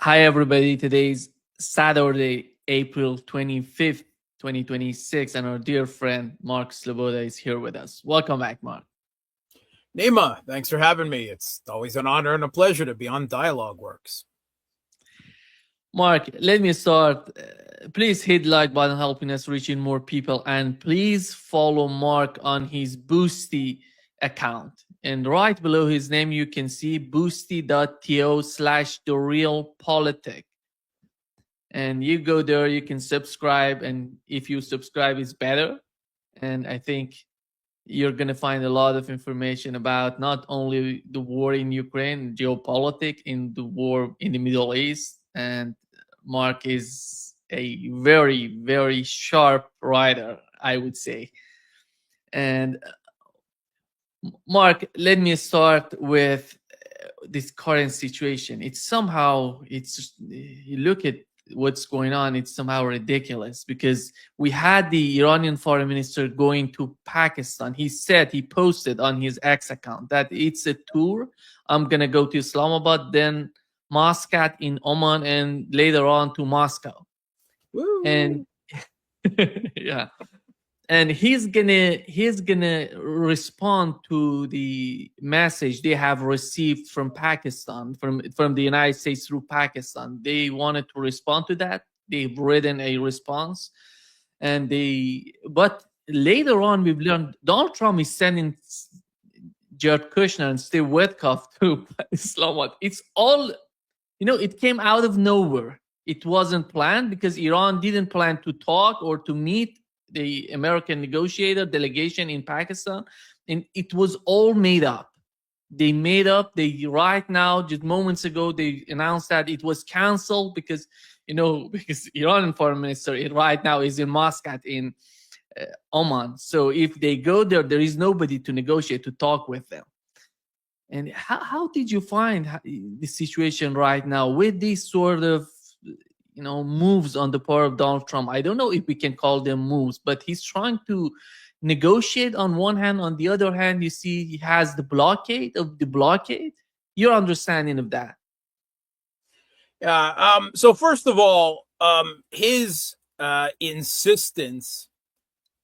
Hi, everybody. Today's Saturday, April 25th, 2026, and our dear friend Mark Sleboda is here with us. Welcome back, Mark. Nima, thanks for having me. It's always an honor and a pleasure to be on Dialogue Works. Mark, let me start. Please hit like button helping us reaching more people, and please follow Mark on his Boosty account. And right below his name, you can see boosty.to/therealpolitic. And you go there, you can subscribe, and if you subscribe, it's better. And I think you're going to find a lot of information about not only the war in Ukraine, geopolitics in the war in the Middle East. And Mark is a very, very sharp writer, I would say. And Mark, let me start with this current situation. It's somehow, you look at what's going on, it's somehow ridiculous because we had the Iranian foreign minister going to Pakistan. He posted on his X account that it's a tour. I'm going to go to Islamabad, then Muscat in Oman, and later on to Moscow. Woo. And yeah, and he's gonna respond to the message they have received from Pakistan, from the United States through Pakistan. They wanted to respond to that. They've written a response, and but later on we've learned Donald Trump is sending Jared Kushner and Steve Witkoff to Islamabad. It's all, it came out of nowhere. It wasn't planned because Iran didn't plan to talk or to meet the American negotiator delegation in Pakistan, and it was all made up. They made up. They right now, just moments ago, they announced that it was canceled because because Iranian foreign minister right now is in Muscat in Oman. So if they go there, there is nobody to negotiate, to talk with them. And how did you find the situation right now with these sort of moves on the part of Donald Trump? I don't know if we can call them moves, but he's trying to negotiate on one hand. On the other hand, you see he has the blockade of the blockade. Your understanding of that? Yeah. So first of all, his insistence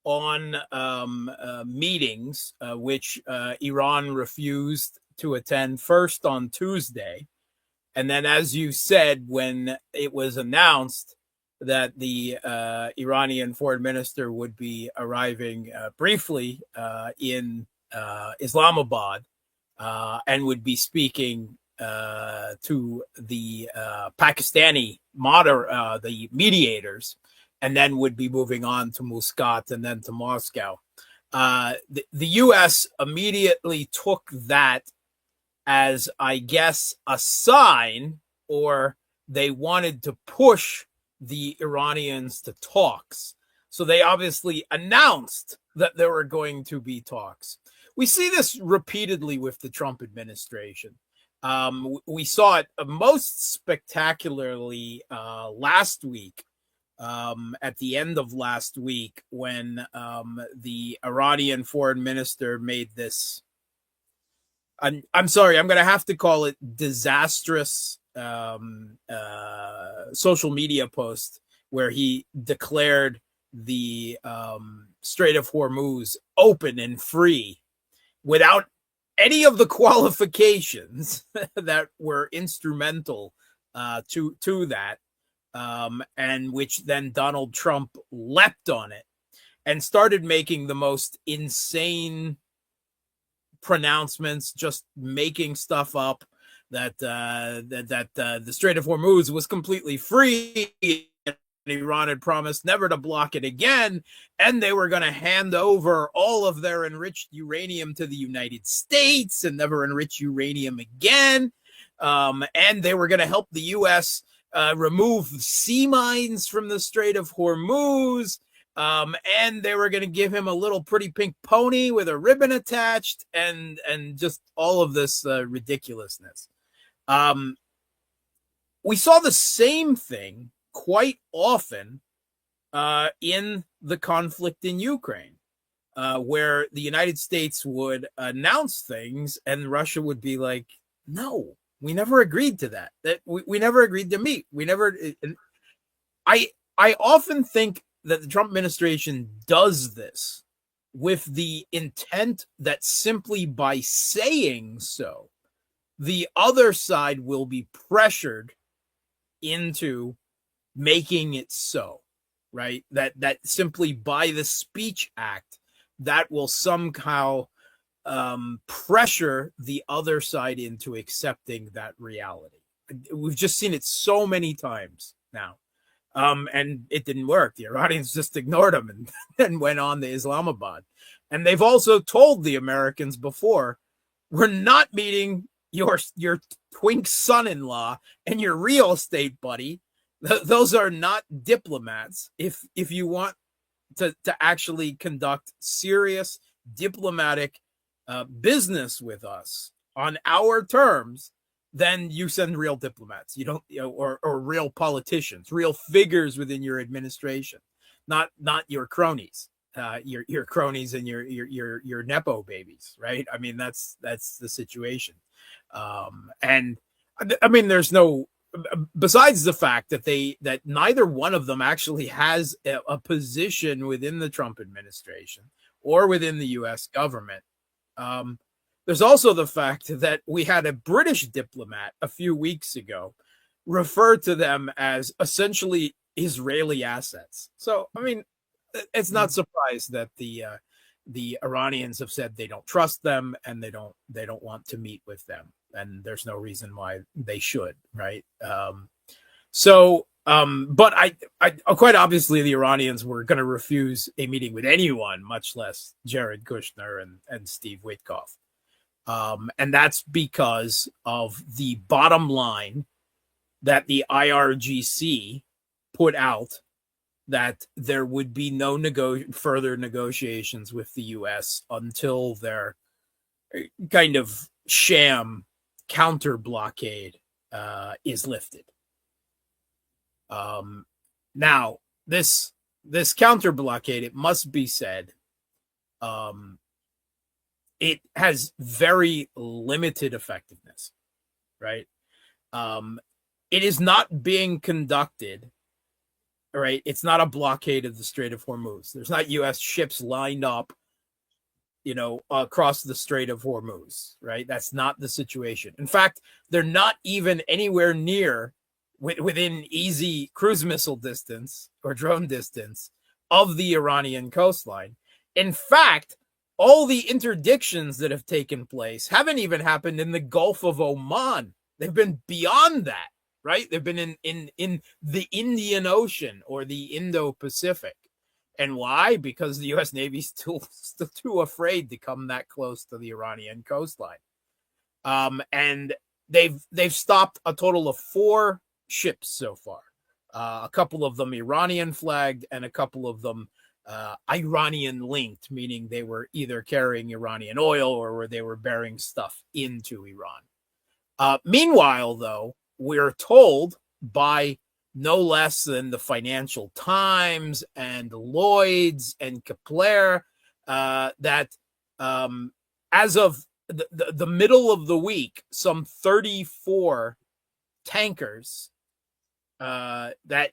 on meetings, which Iran refused to attend first on Tuesday, and then, as you said, when it was announced that the Iranian foreign minister would be arriving briefly in Islamabad and would be speaking to the Pakistani the mediators, and then would be moving on to Muscat and then to Moscow. The U.S. immediately took that as, I guess, a sign, or they wanted to push the Iranians to talks. So they obviously announced that there were going to be talks. We see this repeatedly with the Trump administration. We saw it most spectacularly last week, at the end of last week, when the Iranian foreign minister made this, I'm sorry, I'm going to have to call it disastrous social media post where he declared the Strait of Hormuz open and free without any of the qualifications that were instrumental to that, and which then Donald Trump leapt on it and started making the most insane pronouncements, just making stuff up that the Strait of Hormuz was completely free. Iran had promised never to block it again, and they were going to hand over all of their enriched uranium to the United States and never enrich uranium again. And they were going to help the U.S. Remove sea mines from the Strait of Hormuz. And they were going to give him a little pretty pink pony with a ribbon attached, and just all of this ridiculousness. We saw the same thing quite often in the conflict in Ukraine, where the United States would announce things and Russia would be like, no, We never agreed to that. We never agreed to meet. We never. I often think that the Trump administration does this with the intent that simply by saying so, the other side will be pressured into making it so, right? That simply by the speech act, that will somehow pressure the other side into accepting that reality. We've just seen it so many times now. And it didn't work. The Iranians just ignored them and then went on to Islamabad. And they've also told the Americans before, we're not meeting your twink son-in-law and your real estate buddy. Those are not diplomats. If you want to actually conduct serious diplomatic business with us on our terms, then you send real diplomats. You don't, or real politicians, real figures within your administration, not your cronies, your cronies and your nepo babies, right? I mean, that's the situation. And I mean, there's no, besides the fact that neither one of them actually has a position within the Trump administration or within the U.S. government. There's also the fact that we had a British diplomat a few weeks ago refer to them as essentially Israeli assets. So, I mean, it's not surprised that the Iranians have said they don't trust them and they don't want to meet with them, and there's no reason why they should, right? But I quite obviously the Iranians were going to refuse a meeting with anyone, much less Jared Kushner and Steve Witkoff. And that's because of the bottom line that the IRGC put out, that there would be no further negotiations with the U.S. until their kind of sham counter blockade is lifted. Now, this counter blockade, it must be said, it has very limited effectiveness, right? It is not being conducted, right? It's not a blockade of the Strait of Hormuz. There's not U.S. ships lined up, across the Strait of Hormuz, right? That's not the situation. In fact, they're not even anywhere near within easy cruise missile distance or drone distance of the Iranian coastline. In fact, all the interdictions that have taken place haven't even happened in the Gulf of Oman. They've been beyond that, right? They've been in the Indian Ocean or the Indo-Pacific. And why? Because the U.S. Navy's still too afraid to come that close to the Iranian coastline. And they've stopped a total of 4 ships so far. A couple of them Iranian flagged and a couple of them Iranian linked, meaning they were either carrying Iranian oil or they were bearing stuff into Iran. Meanwhile, though, we're told by no less than the Financial Times and Lloyd's and Kepler that as of the middle of the week, some 34 tankers that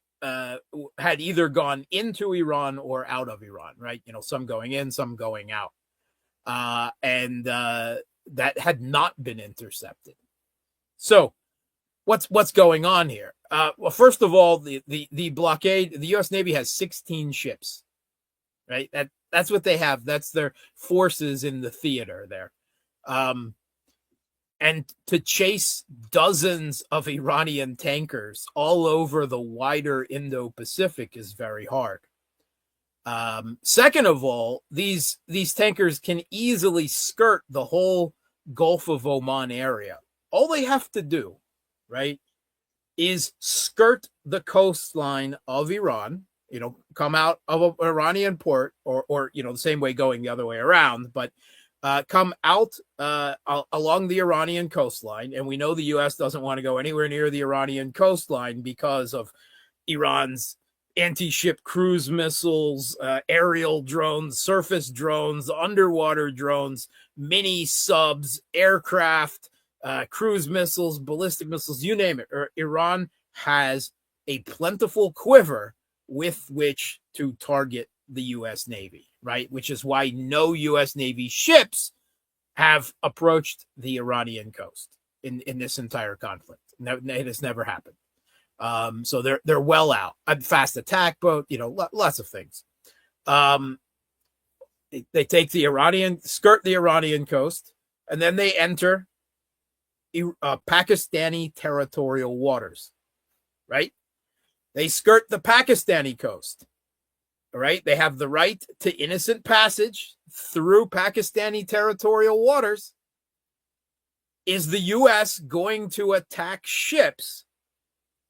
had either gone into Iran or out of Iran, right? Some going in, some going out. And that had not been intercepted. So what's going on here? Well, first of all, the blockade, the U.S. Navy has 16 ships, right? That's what they have. That's their forces in the theater there. And to chase dozens of Iranian tankers all over the wider Indo-Pacific is very hard. Second of all, these tankers can easily skirt the whole Gulf of Oman area. All they have to do, right, is skirt the coastline of Iran, come out of an Iranian port or the same way going the other way around, but come out along the Iranian coastline. And we know the U.S. doesn't want to go anywhere near the Iranian coastline because of Iran's anti-ship cruise missiles, aerial drones, surface drones, underwater drones, mini subs, aircraft, cruise missiles, ballistic missiles, you name it. Iran has a plentiful quiver with which to target the U.S. Navy, right? Which is why no U.S. Navy ships have approached the Iranian coast in this entire conflict. It has never happened. So they're well out. A fast attack boat, lots of things. They take skirt the Iranian coast, and then they enter Pakistani territorial waters, right? They skirt the Pakistani coast, all right? They have the right to innocent passage through Pakistani territorial waters. Is the U.S. going to attack ships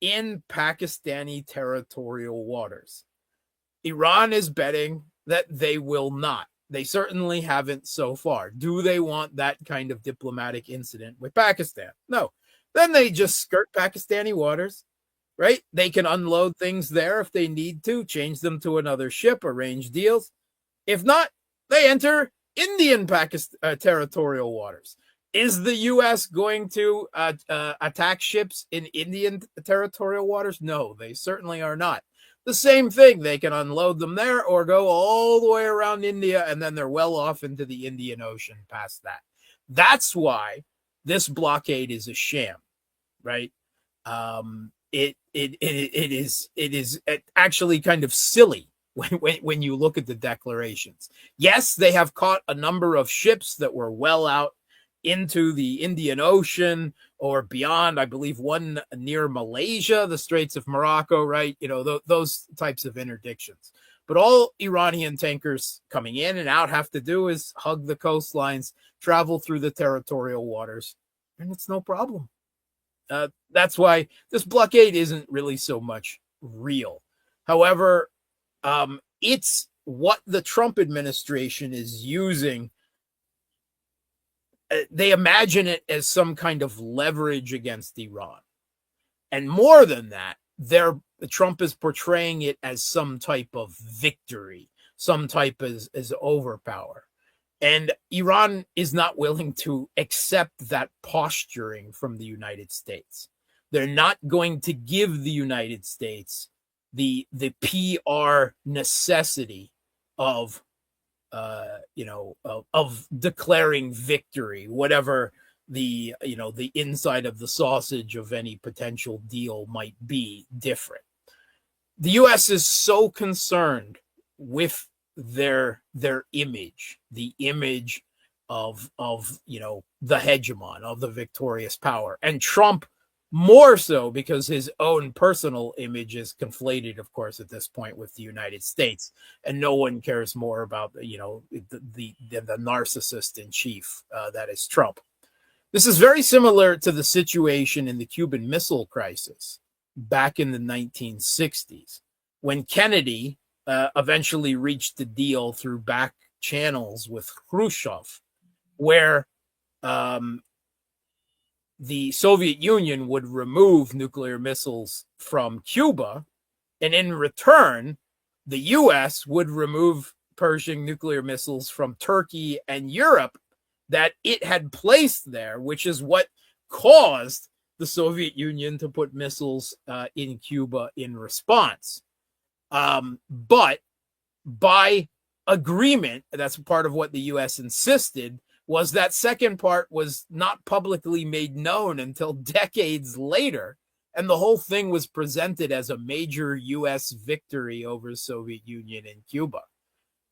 in Pakistani territorial waters? Iran is betting that they will not. They certainly haven't so far. Do they want that kind of diplomatic incident with Pakistan? No. Then they just skirt Pakistani waters, right? They can unload things there if they need to, change them to another ship, arrange deals. If not, they enter Indian territorial waters. Is the U.S. going to attack ships in Indian territorial waters? No, they certainly are not. The same thing, they can unload them there or go all the way around India, and then they're well off into the Indian Ocean past that. That's why this blockade is a sham, right? It is actually kind of silly when you look at the declarations. Yes, they have caught a number of ships that were well out into the Indian Ocean or beyond. I believe one near Malaysia, the Straits of Morocco, right? Those types of interdictions. But all Iranian tankers coming in and out have to do is hug the coastlines, travel through the territorial waters, and it's no problem. That's why this blockade isn't really so much real. However, it's what the Trump administration is using. They imagine it as some kind of leverage against Iran. And more than that, Trump is portraying it as some type of victory, some type as overpower. And Iran is not willing to accept that posturing from the United States. They're not going to give the United States the PR necessity of declaring victory, whatever the inside of the sausage of any potential deal might be different. The U.S. is so concerned with their image, the image of the hegemon, of the victorious power, and Trump more so because his own personal image is conflated, of course, at this point with the United States, and no one cares more about the narcissist in chief that is Trump. This is very similar to the situation in the Cuban Missile Crisis back in the 1960s, when Kennedy eventually reached a deal through back channels with Khrushchev, where the Soviet Union would remove nuclear missiles from Cuba, and in return, the U.S. would remove Pershing nuclear missiles from Turkey and Europe that it had placed there, which is what caused the Soviet Union to put missiles in Cuba in response. But by agreement, that's part of what the U.S. insisted, was that second part was not publicly made known until decades later, and the whole thing was presented as a major U.S. victory over the Soviet Union and Cuba.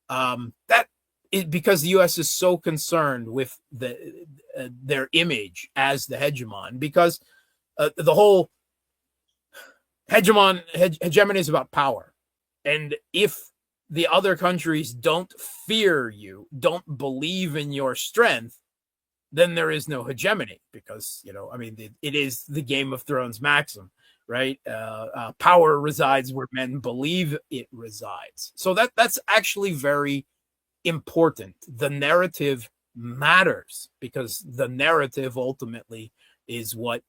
That is because the U.S. is so concerned with their image as the hegemon, because the whole hegemony is about power. And if the other countries don't fear you, don't believe in your strength, then there is no hegemony, because, it is the Game of Thrones maxim, right? Power resides where men believe it resides. So that's actually very important. The narrative matters, because the narrative ultimately is what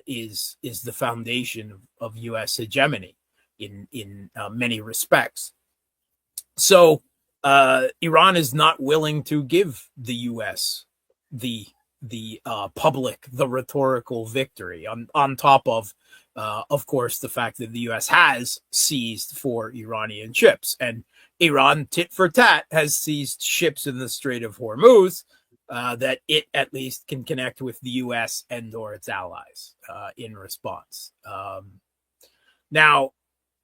is the foundation of U.S. hegemony in many respects. So Iran is not willing to give the U.S. the the public, the rhetorical victory on top of course, the fact that the U.S. has seized 4 Iranian ships, and Iran, tit for tat, has seized ships in the Strait of Hormuz that it at least can connect with the U.S. and or its allies in response. Now,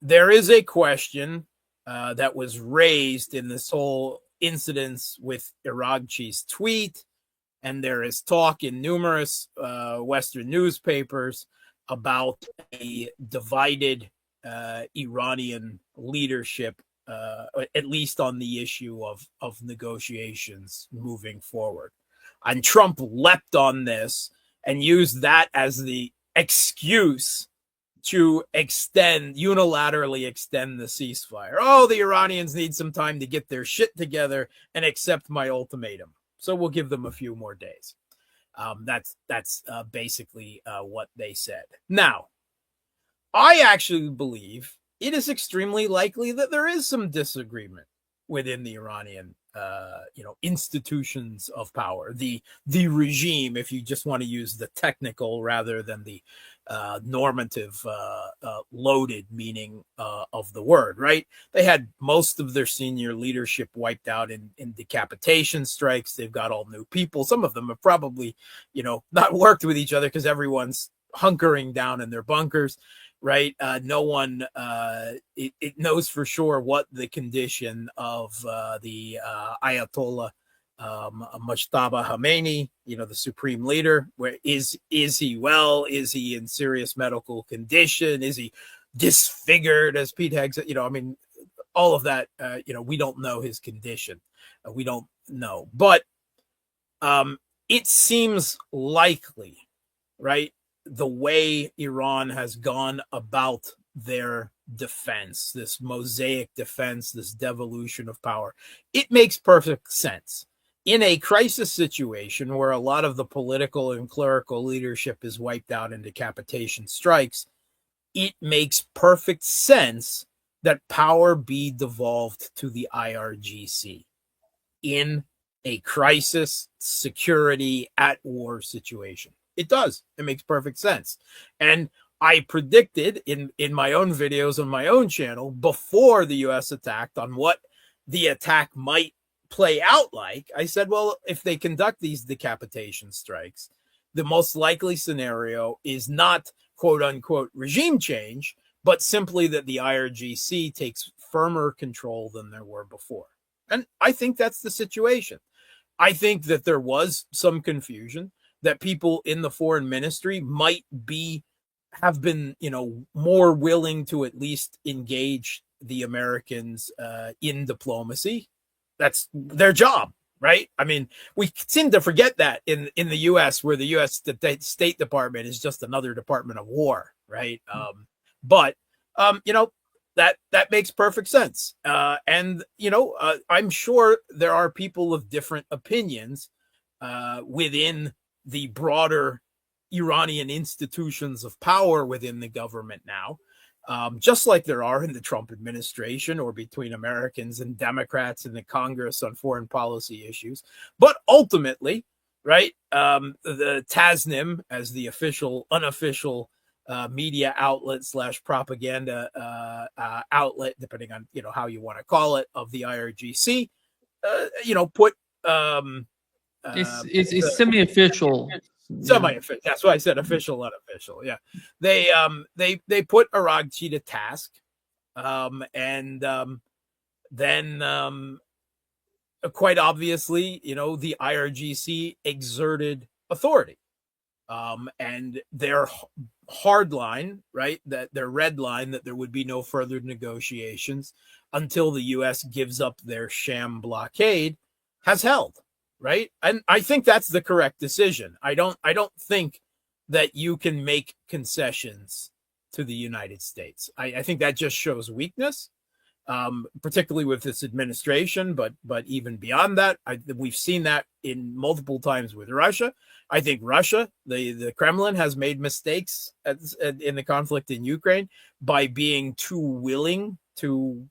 there is a question that was raised in this whole incident with Irakchi's tweet, and there is talk in numerous Western newspapers about a divided Iranian leadership, at least on the issue of negotiations moving forward. And Trump leapt on this and used that as the excuse to unilaterally extend the ceasefire. Oh, the Iranians need some time to get their shit together and accept my ultimatum, so we'll give them a few more days. That's basically what they said. Now, I actually believe it is extremely likely that there is some disagreement within the Iranian institutions of power, the regime, if you just want to use the technical rather than the normative loaded meaning of the word, right? They had most of their senior leadership wiped out in decapitation strikes. They've got all new people. Some of them have probably, not worked with each other because everyone's hunkering down in their bunkers, right? No one it knows for sure what the condition of the Ayatollah Mujtaba Khamenei, the supreme leader, where is he well? Is he in serious medical condition? Is he disfigured, as Pete Hegg said? All of that, we don't know his condition. We don't know. But it seems likely, right, the way Iran has gone about their defense, this mosaic defense, this devolution of power, it makes perfect sense. In a crisis situation where a lot of the political and clerical leadership is wiped out in decapitation strikes, it makes perfect sense that power be devolved to the IRGC in a crisis, security, at war situation. It does. It makes perfect sense. And I predicted in my own videos on my own channel before the U.S. attacked on what the attack might play out like. I said, well, if they conduct these decapitation strikes, the most likely scenario is not quote unquote regime change, but simply that the IRGC takes firmer control than there were before. And I think that's the situation. I think that there was some confusion, that people in the foreign ministry might have been, more willing to at least engage the Americans in diplomacy. That's their job, right? We seem to forget that in the U.S., where the U.S. State Department is just another Department of War, right? But that makes perfect sense. And I'm sure there are people of different opinions within the broader Iranian institutions of power within the government now, just like there are in the Trump administration or between Americans and Democrats in the Congress on foreign policy issues. But ultimately, right, the Tasnim, as the unofficial media outlet / propaganda outlet, depending on how you want to call it, of the IRGC, put it's semi-official. Semi-official. That's why I said official, unofficial. Yeah, they put Aragchi to task, and then quite obviously, the IRGC exerted authority, and their hard line, right, that their red line, that there would be no further negotiations until the U.S. gives up their sham blockade, has held. Right. And I think that's the correct decision. I don't think that you can make concessions to the United States. I think that just shows weakness, particularly with this administration. But even beyond that, we've seen that in multiple times with Russia. I think Russia, the Kremlin, has made mistakes in the conflict in Ukraine by being too willing to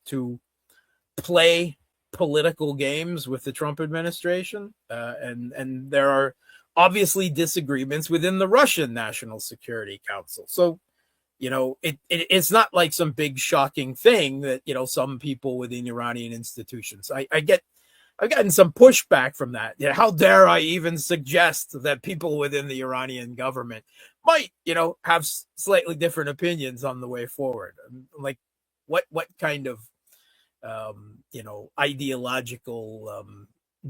play political games with the Trump administration, and there are obviously disagreements within the Russian National Security Council. So, it's not like some big shocking thing that, some people within Iranian institutions. I've gotten some pushback from that. How dare I even suggest that people within the Iranian government might, have slightly different opinions on the way forward. Like, what kind of, ideological,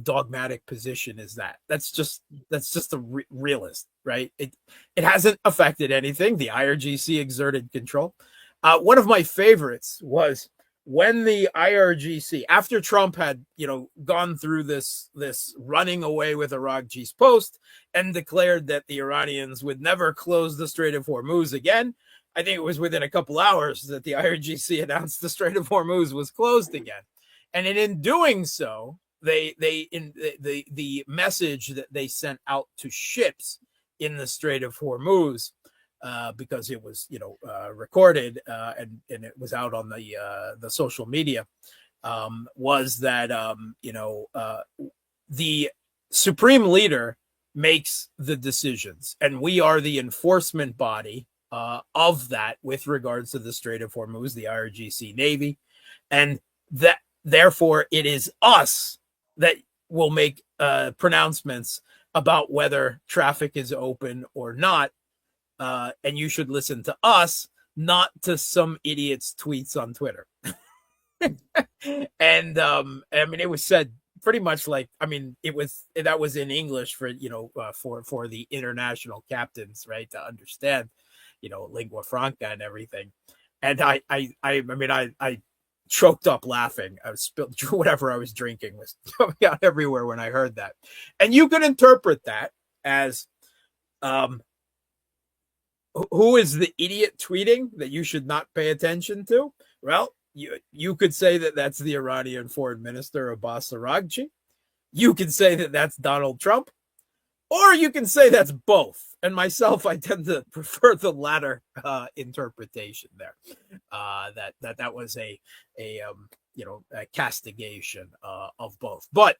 dogmatic position is that? That's just a realist, right? It hasn't affected anything. The IRGC exerted control. One of my favorites was when the IRGC, after Trump had, gone through this running away with Araghchi's post and declared that the Iranians would never close the Strait of Hormuz again. I think it was within a couple hours that the IRGC announced the Strait of Hormuz was closed again. And in doing so, the message that they sent out to ships in the Strait of Hormuz, because it was recorded and it was out on the social media, was that the supreme leader makes the decisions, and we are the enforcement body of that with regards to the Strait of Hormuz, the IRGC Navy, and that therefore it is us that will make pronouncements about whether traffic is open or not. And you should listen to us, not to some idiot's tweets on Twitter. And it was said pretty much like, that was in English for, for the international captains, right, to understand, lingua franca and everything. And I choked up laughing. I was spilled whatever I was drinking was coming out everywhere when I heard that. And you can interpret that as, who is the idiot tweeting that you should not pay attention to? Well, you could say that that's the Iranian foreign minister, Abbas Araghchi. You could say that that's Donald Trump, or you can say that's both. And myself, I tend to prefer the latter interpretation there. That was a castigation of both. But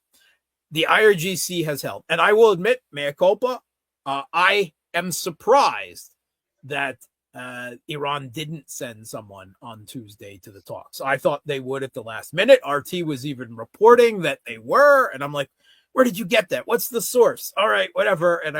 the IRGC has held, and I will admit, mea culpa, I am surprised that Iran didn't send someone on Tuesday to the talks. I thought they would at the last minute. RT was even reporting that they were, and I'm like, where did you get that? What's the source? All right, whatever. And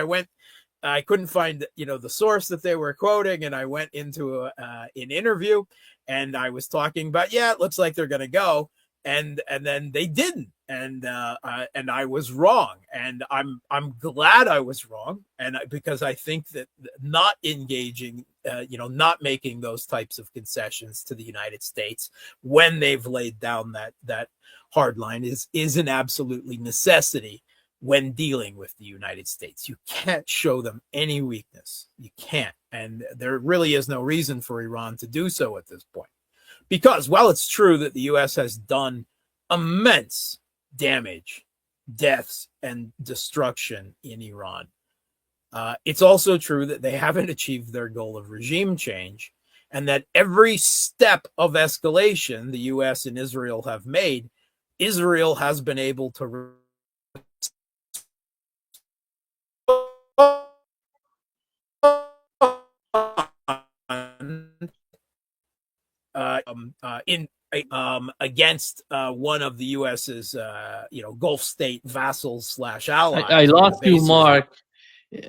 I couldn't find, the source that they were quoting, and I went into an interview, and I was talking about, it looks like they're going to go, and then they didn't, and I was wrong, and I'm glad I was wrong, and because I think that not engaging, not making those types of concessions to the United States when they've laid down that hard line is an absolutely necessity when dealing with the United States. You can't show them any weakness. You can't. And there really is no reason for Iran to do so at this point. Because while it's true that the U.S. has done immense damage, deaths, and destruction in Iran, it's also true that they haven't achieved their goal of regime change, and that every step of escalation the U.S. and Israel have made, Israel has been able to against one of the U.S.'s Gulf state vassals / allies. I lost you, Mark.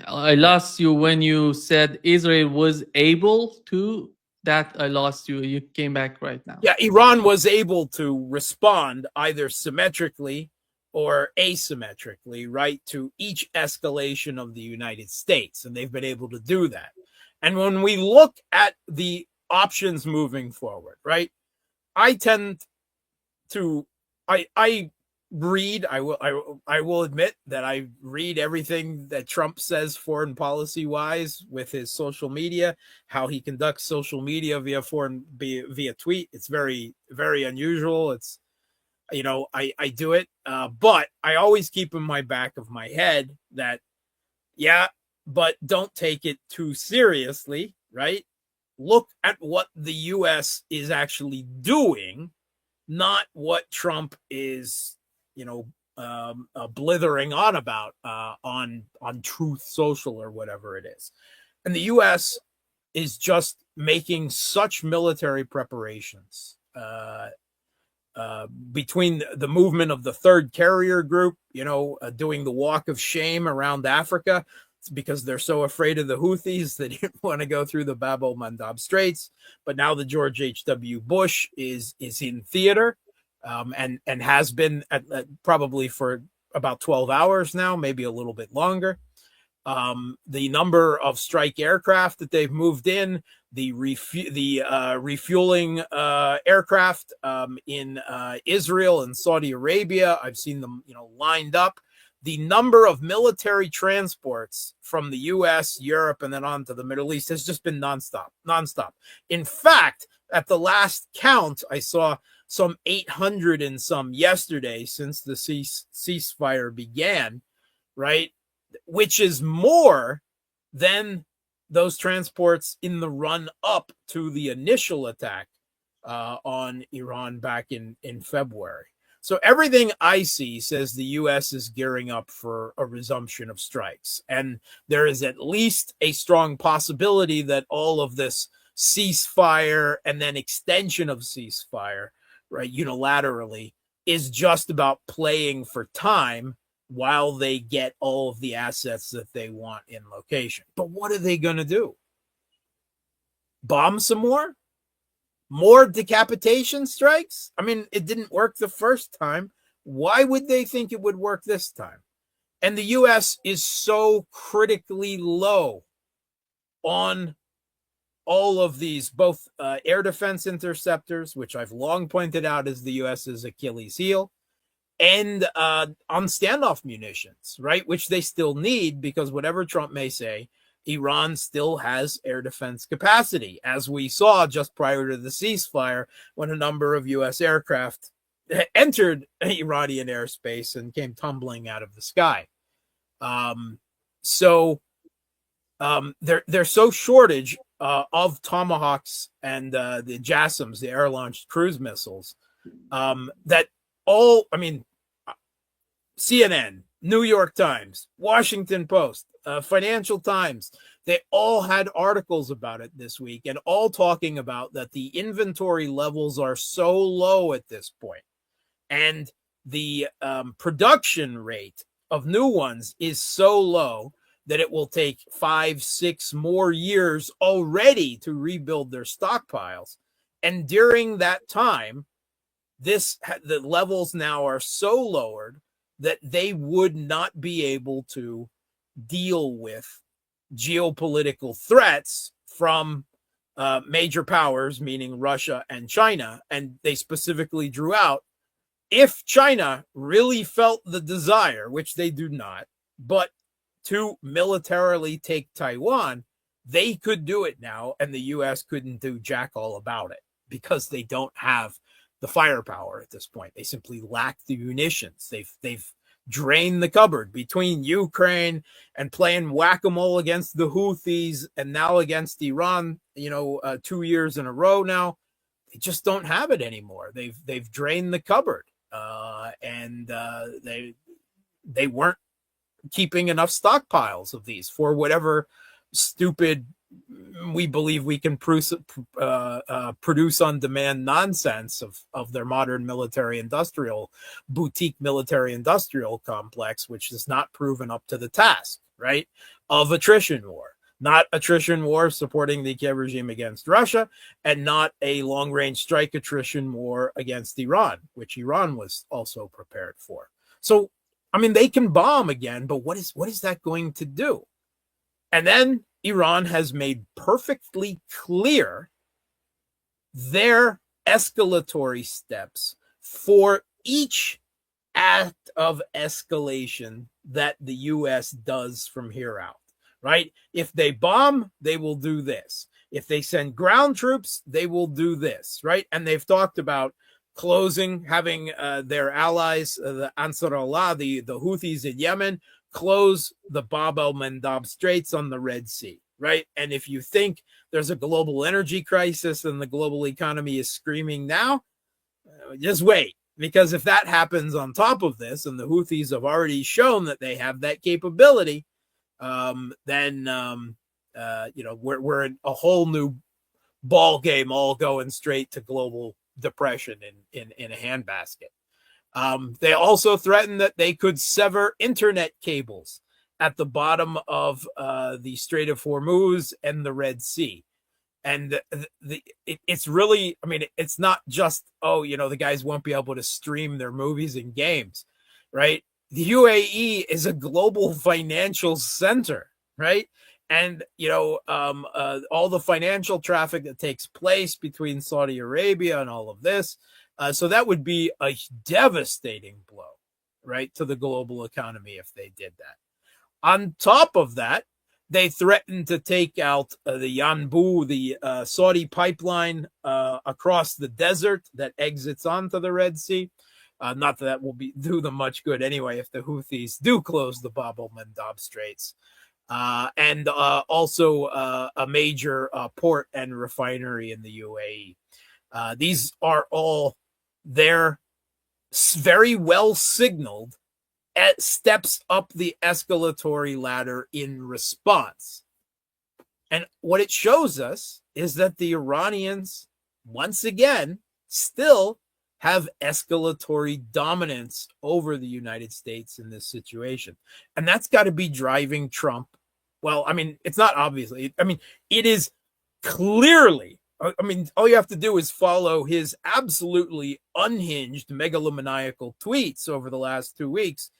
I lost you when you said Israel was able to. That I lost you. You came back right now. Yeah, Iran was able to respond either symmetrically or asymmetrically, right, to each escalation of the United States, and they've been able to do that. And when we look at the options moving forward, right, I tend to I will admit that I read everything that Trump says foreign policy wise with his social media, how he conducts social media via tweet. It's very, very unusual. It's, I do it, but I always keep in my back of my head that, but don't take it too seriously, right? Look at what the U.S. is actually doing, not what Trump is, blithering on about on Truth Social or whatever it is. And the U.S. is just making such military preparations between the movement of the third carrier group, doing the walk of shame around Africa. It's because they're so afraid of the Houthis. They didn't want to go through the Bab el-Mandab Straits. But now the George H.W. Bush is in theater and has been probably for about 12 hours now, maybe a little bit longer. The number of strike aircraft that they've moved in, the refueling aircraft in Israel and Saudi Arabia, I've seen them, lined up. The number of military transports from the U.S., Europe, and then on to the Middle East has just been nonstop. In fact, at the last count, I saw some 800 and some yesterday since the ceasefire began, right? Which is more than those transports in the run up to the initial attack on Iran back in February. So everything I see says the U.S. is gearing up for a resumption of strikes. And there is at least a strong possibility that all of this ceasefire and then extension of ceasefire, right, unilaterally, is just about playing for time while they get all of the assets that they want in location. But what are they going to do? Bomb some more? More decapitation strikes? I mean, it didn't work the first time. Why would they think it would work this time? And the U.S. is so critically low on all of these, both air defense interceptors, which I've long pointed out as the U.S.'s Achilles heel, and on standoff munitions, right? Which they still need because whatever Trump may say, Iran still has air defense capacity, as we saw just prior to the ceasefire when a number of U.S. aircraft entered Iranian airspace and came tumbling out of the sky. They're so shortage of Tomahawks and the JASSMs, the air-launched cruise missiles, that all, CNN, New York Times, Washington Post, Financial Times, they all had articles about it this week and all talking about that the inventory levels are so low at this point. And the production rate of new ones is so low that it will take 5-6 more years already to rebuild their stockpiles. And during that time, the levels now are so lowered that they would not be able to deal with geopolitical threats from major powers, meaning Russia and China. And they specifically drew out, if China really felt the desire, which they do not, but to militarily take Taiwan, they could do it now, and the U.S. couldn't do jack all about it because they don't have the firepower at this point. They simply lack the munitions. They've drained the cupboard between Ukraine and playing whack-a-mole against the Houthis and now against Iran, 2 years in a row now. They just don't have it anymore. They've drained the cupboard, and they weren't keeping enough stockpiles of these for whatever stupid we believe we can produce on demand nonsense of their modern boutique military industrial complex, which is not proven up to the task, right, of attrition war. Not attrition war supporting the Kiev regime against Russia, and not a long-range strike attrition war against Iran, which Iran was also prepared for. So, they can bomb again, but what is that going to do? And then Iran has made perfectly clear their escalatory steps for each act of escalation that the U.S. does from here out, right? If they bomb, they will do this. If they send ground troops, they will do this, right? And they've talked about having their allies, the Ansar Allah, the Houthis in Yemen, close the Bab el-Mandab Straits on the Red Sea, right? And if you think there's a global energy crisis and the global economy is screaming now, just wait. Because if that happens on top of this, and the Houthis have already shown that they have that capability, then we're in a whole new ball game, all going straight to global depression in a handbasket. They also threatened that they could sever internet cables at the bottom of the Strait of Hormuz and the Red Sea. And it's really, I mean, it's not just, the guys won't be able to stream their movies and games, right? The UAE is a global financial center, right? And, all the financial traffic that takes place between Saudi Arabia and all of this. So that would be a devastating blow, right, to the global economy if they did that. On top of that, they threatened to take out the Yanbu, the Saudi pipeline across the desert that exits onto the Red Sea. Not that will do them much good anyway if the Houthis do close the Bab el-Mandab Straits. And also a major port and refinery in the UAE. These are all their very well signaled steps up the escalatory ladder in response. And what it shows us is that the Iranians, once again, still have escalatory dominance over the United States in this situation. And that's got to be driving Trump. Well, I mean, it's not obviously. I mean, it is clearly. I mean, all you have to do is follow his absolutely unhinged, megalomaniacal tweets over the last 2 weeks.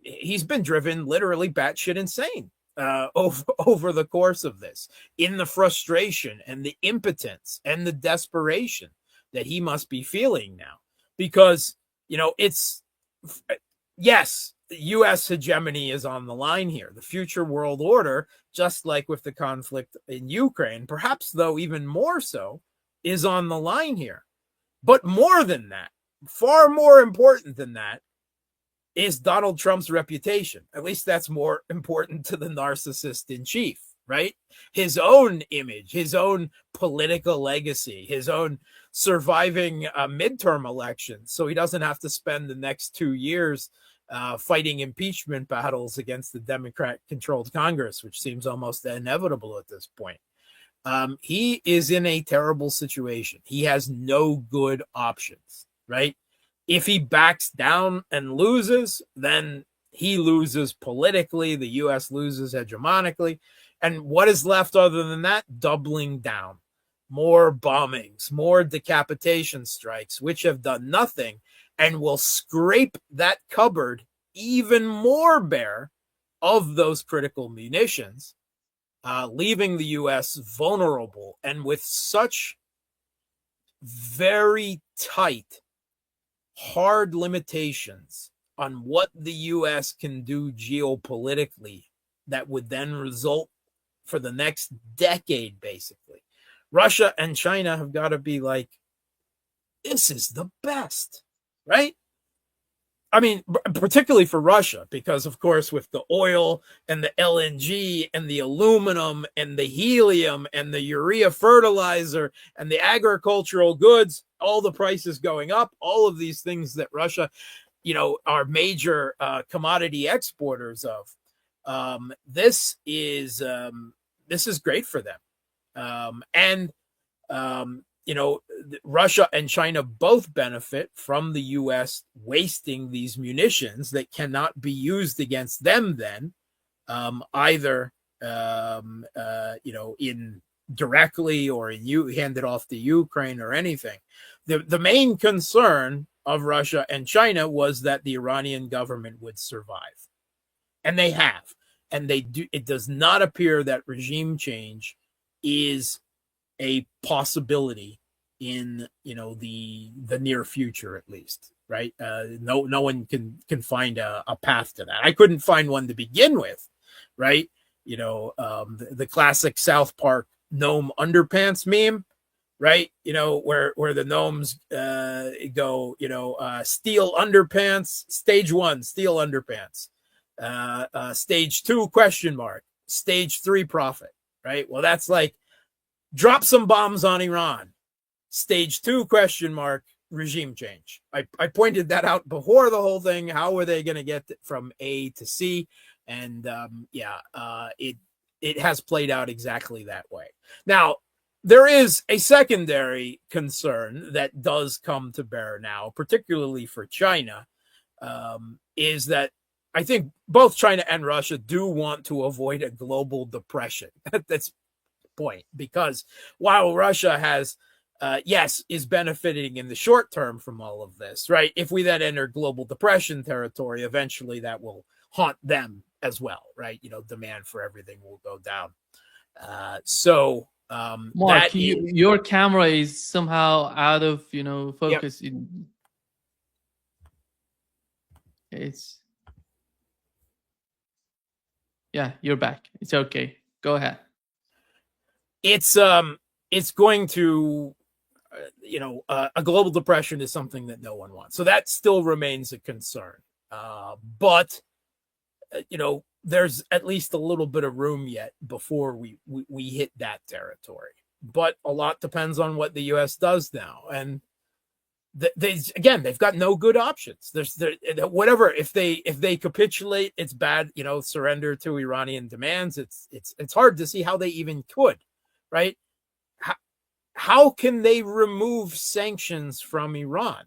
He's been driven literally batshit insane over the course of this, in the frustration and the impotence and the desperation that he must be feeling now. Because, it's, yes, the U.S. hegemony is on the line here. The future world order, just like with the conflict in Ukraine, perhaps though even more so, is on the line here. But more than that, far more important than that, is Donald Trump's reputation. At least that's more important to the narcissist in chief, right? His own image, his own political legacy, his own surviving midterm elections, so he doesn't have to spend the next 2 years fighting impeachment battles against the Democrat-controlled Congress, which seems almost inevitable at this point. He is in a terrible situation. He has no good options, right? If he backs down and loses, then he loses politically. The U.S. loses hegemonically. And what is left other than that? Doubling down. More bombings, more decapitation strikes, which have done nothing and will scrape that cupboard even more bare of those critical munitions, leaving the U.S. vulnerable and with such very tight, hard limitations on what the U.S. can do geopolitically that would then result for the next decade, basically. Russia and China have got to be like, this is the best, right? I mean, particularly for Russia, because, of course, with the oil and the LNG and the aluminum and the helium and the urea fertilizer and the agricultural goods, all the prices going up, all of these things that Russia, are major commodity exporters of. This is great for them. Russia and China both benefit from the U.S. wasting these munitions that cannot be used against them then, either, in directly or handed off to Ukraine or anything. The main concern of Russia and China was that the Iranian government would survive. And they have. And they do. It does not appear that regime change is a possibility in the near future, at least, right? No one can find a path to that. I couldn't find one to begin with, right? The classic South Park gnome underpants meme, right? Where the gnomes go, steal underpants, stage 1, steal underpants, stage 2, ? Stage 3, profit, right? Well, that's like, drop some bombs on Iran. Stage 2, ? regime change. I pointed that out before the whole thing. How were they going to get from A to C? And it has played out exactly that way. Now, there is a secondary concern that does come to bear now, particularly for China, is that I think both China and Russia do want to avoid a global depression at this point, because while Russia has, is benefiting in the short term from all of this, right? If we then enter global depression territory, eventually that will haunt them as well, right? Demand for everything will go down. Mark, your camera is somehow out of focus. Yep. You're back. It's okay. Go ahead. It's going to a global depression is something that no one wants, so that still remains a concern. But there's at least a little bit of room yet before we hit that territory. But a lot depends on what the U.S. does now, and they've got no good options. Whatever, if they capitulate, it's bad. Surrender to Iranian demands. It's hard to see how they even could, right? How can they remove sanctions from Iran?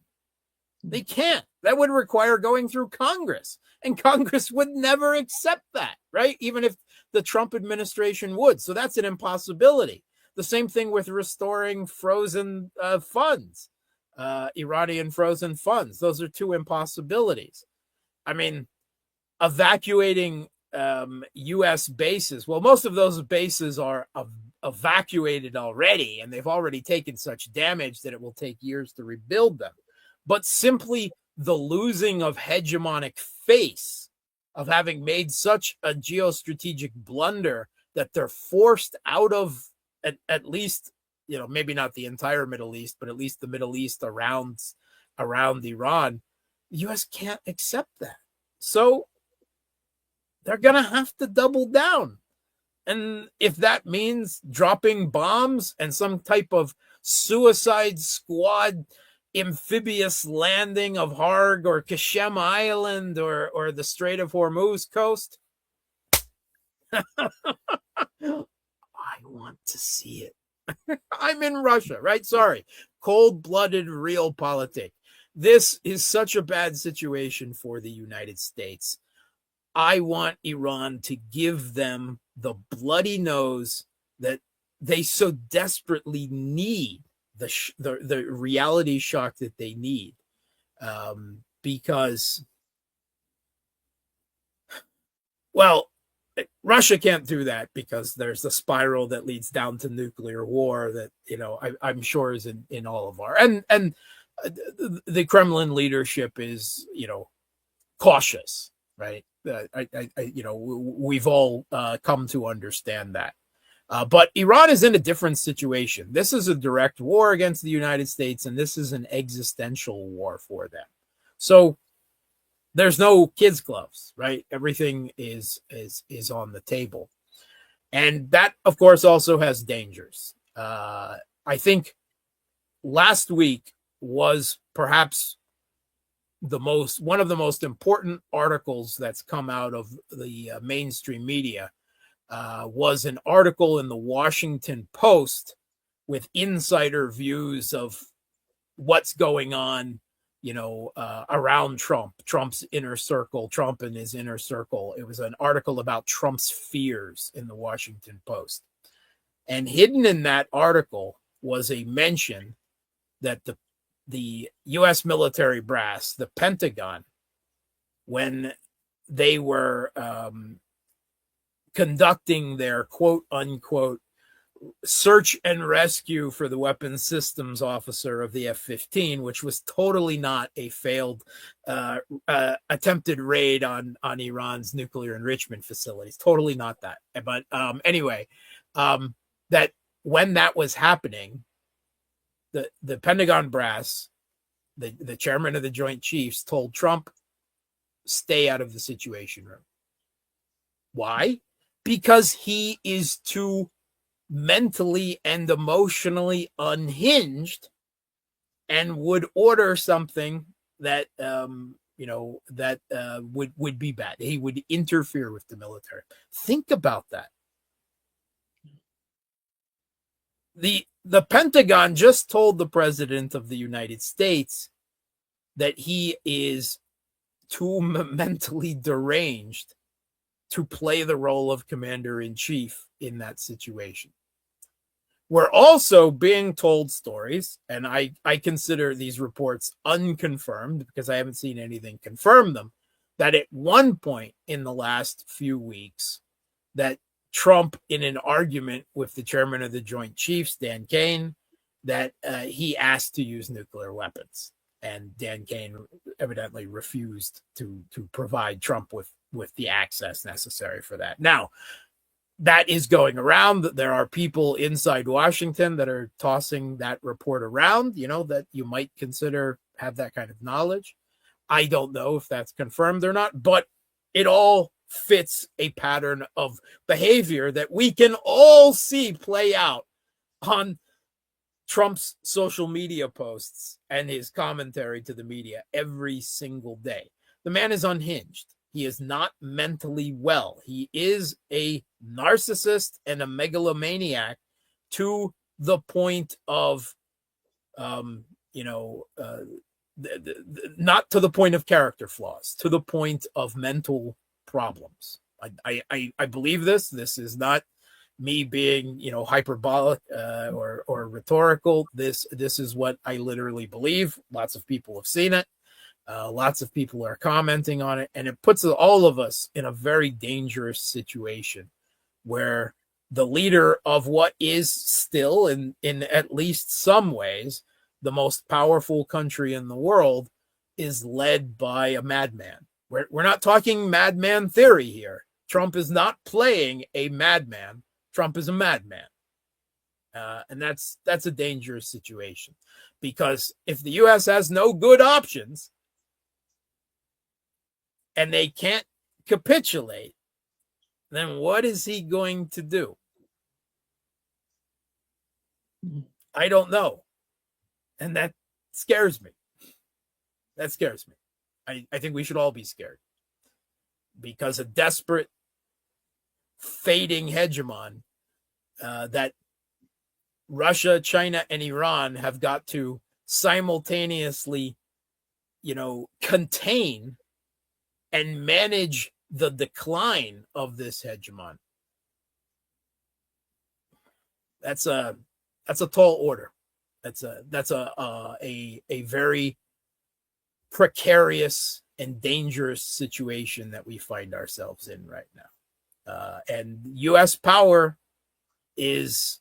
They can't. That would require going through Congress, and Congress would never accept that, right? Even if the Trump administration would. So that's an impossibility. The same thing with restoring frozen funds, Iranian frozen funds. Those are two impossibilities. I mean, evacuating U.S. bases. Well, most of those bases are evacuated already, and they've already taken such damage that it will take years to rebuild them. But simply the losing of hegemonic face, of having made such a geostrategic blunder that they're forced out of at least, maybe not the entire Middle East, but at least the Middle East around Iran, the U.S. can't accept that. So they're going to have to double down. And if that means dropping bombs and some type of suicide squad amphibious landing of Harg or Kashem Island or the Strait of Hormuz coast, I want to see it. I'm in Russia, right? Sorry. Cold-blooded realpolitik. This is such a bad situation for the United States. I want Iran to give them the bloody nose that they so desperately need, the reality shock that they need, because, well, Russia can't do that because there's a spiral that leads down to nuclear war that, I'm sure is in all of our, and the Kremlin leadership is, cautious, right? We've all come to understand that. But Iran is in a different situation. This is a direct war against the United States, and this is an existential war for them. So there's no kids' gloves, right? Everything is on the table. And that, of course, also has dangers. I think last week was perhaps one of the most important articles that's come out of the mainstream media. Was an article in the Washington Post with insider views of what's going on, around Trump's inner circle, Trump and his inner circle. It was an article about Trump's fears in the Washington Post. And hidden in that article was a mention that the U.S. military brass, the Pentagon, when they were conducting their quote unquote search and rescue for the weapons systems officer of the F-15, which was totally not a failed attempted raid on Iran's nuclear enrichment facilities. Totally not that. But anyway, that when that was happening, the Pentagon brass, the chairman of the Joint Chiefs, told Trump, stay out of the Situation Room. Why? Because he is too mentally and emotionally unhinged and would order something that would be bad. He would interfere with the military. Think about that. The Pentagon just told the President of the United States that he is too mentally deranged to play the role of commander-in-chief in that situation. We're also being told stories, and I consider these reports unconfirmed because I haven't seen anything confirm them, that at one point in the last few weeks, that Trump, in an argument with the chairman of the Joint Chiefs, Dan Kane, that he asked to use nuclear weapons. And Dan Kane evidently refused to provide Trump with the access necessary for that. Now, that is going around. There are people inside Washington that are tossing that report around, that you might consider have that kind of knowledge. I don't know if that's confirmed or not, but it all fits a pattern of behavior that we can all see play out on Trump's social media posts and his commentary to the media every single day. The man is unhinged. He is not mentally well. He is a narcissist and a megalomaniac to the point of, not to the point of character flaws, to the point of mental problems. I believe this. This is not me being, hyperbolic or rhetorical. This is what I literally believe. Lots of people have seen it. Lots of people are commenting on it, and it puts all of us in a very dangerous situation where the leader of what is still, in at least some ways, the most powerful country in the world is led by a madman. We're not talking madman theory here. Trump is not playing a madman. Trump is a madman. And that's a dangerous situation, because if the U.S. has no good options and they can't capitulate, then what is he going to do? I don't know. And that scares me. That scares me. I think we should all be scared, because a desperate, fading hegemon that Russia, China, and Iran have got to simultaneously, contain and manage the decline of this hegemon. That's a tall order. That's a very precarious and dangerous situation that we find ourselves in right now. And U.S. power is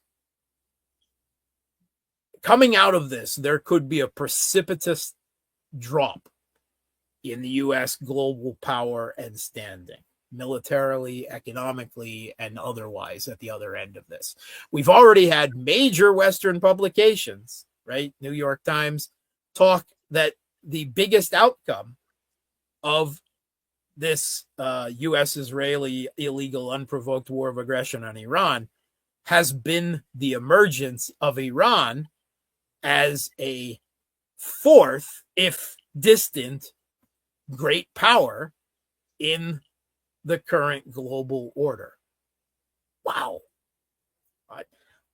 coming out of this. There could be a precipitous drop in the U.S. global power and standing, militarily, economically, and otherwise at the other end of this. We've already had major Western publications, right? New York Times, talk that the biggest outcome of this U.S.-Israeli illegal, unprovoked war of aggression on Iran has been the emergence of Iran as a fourth, if distant, great power in the current global order. Wow.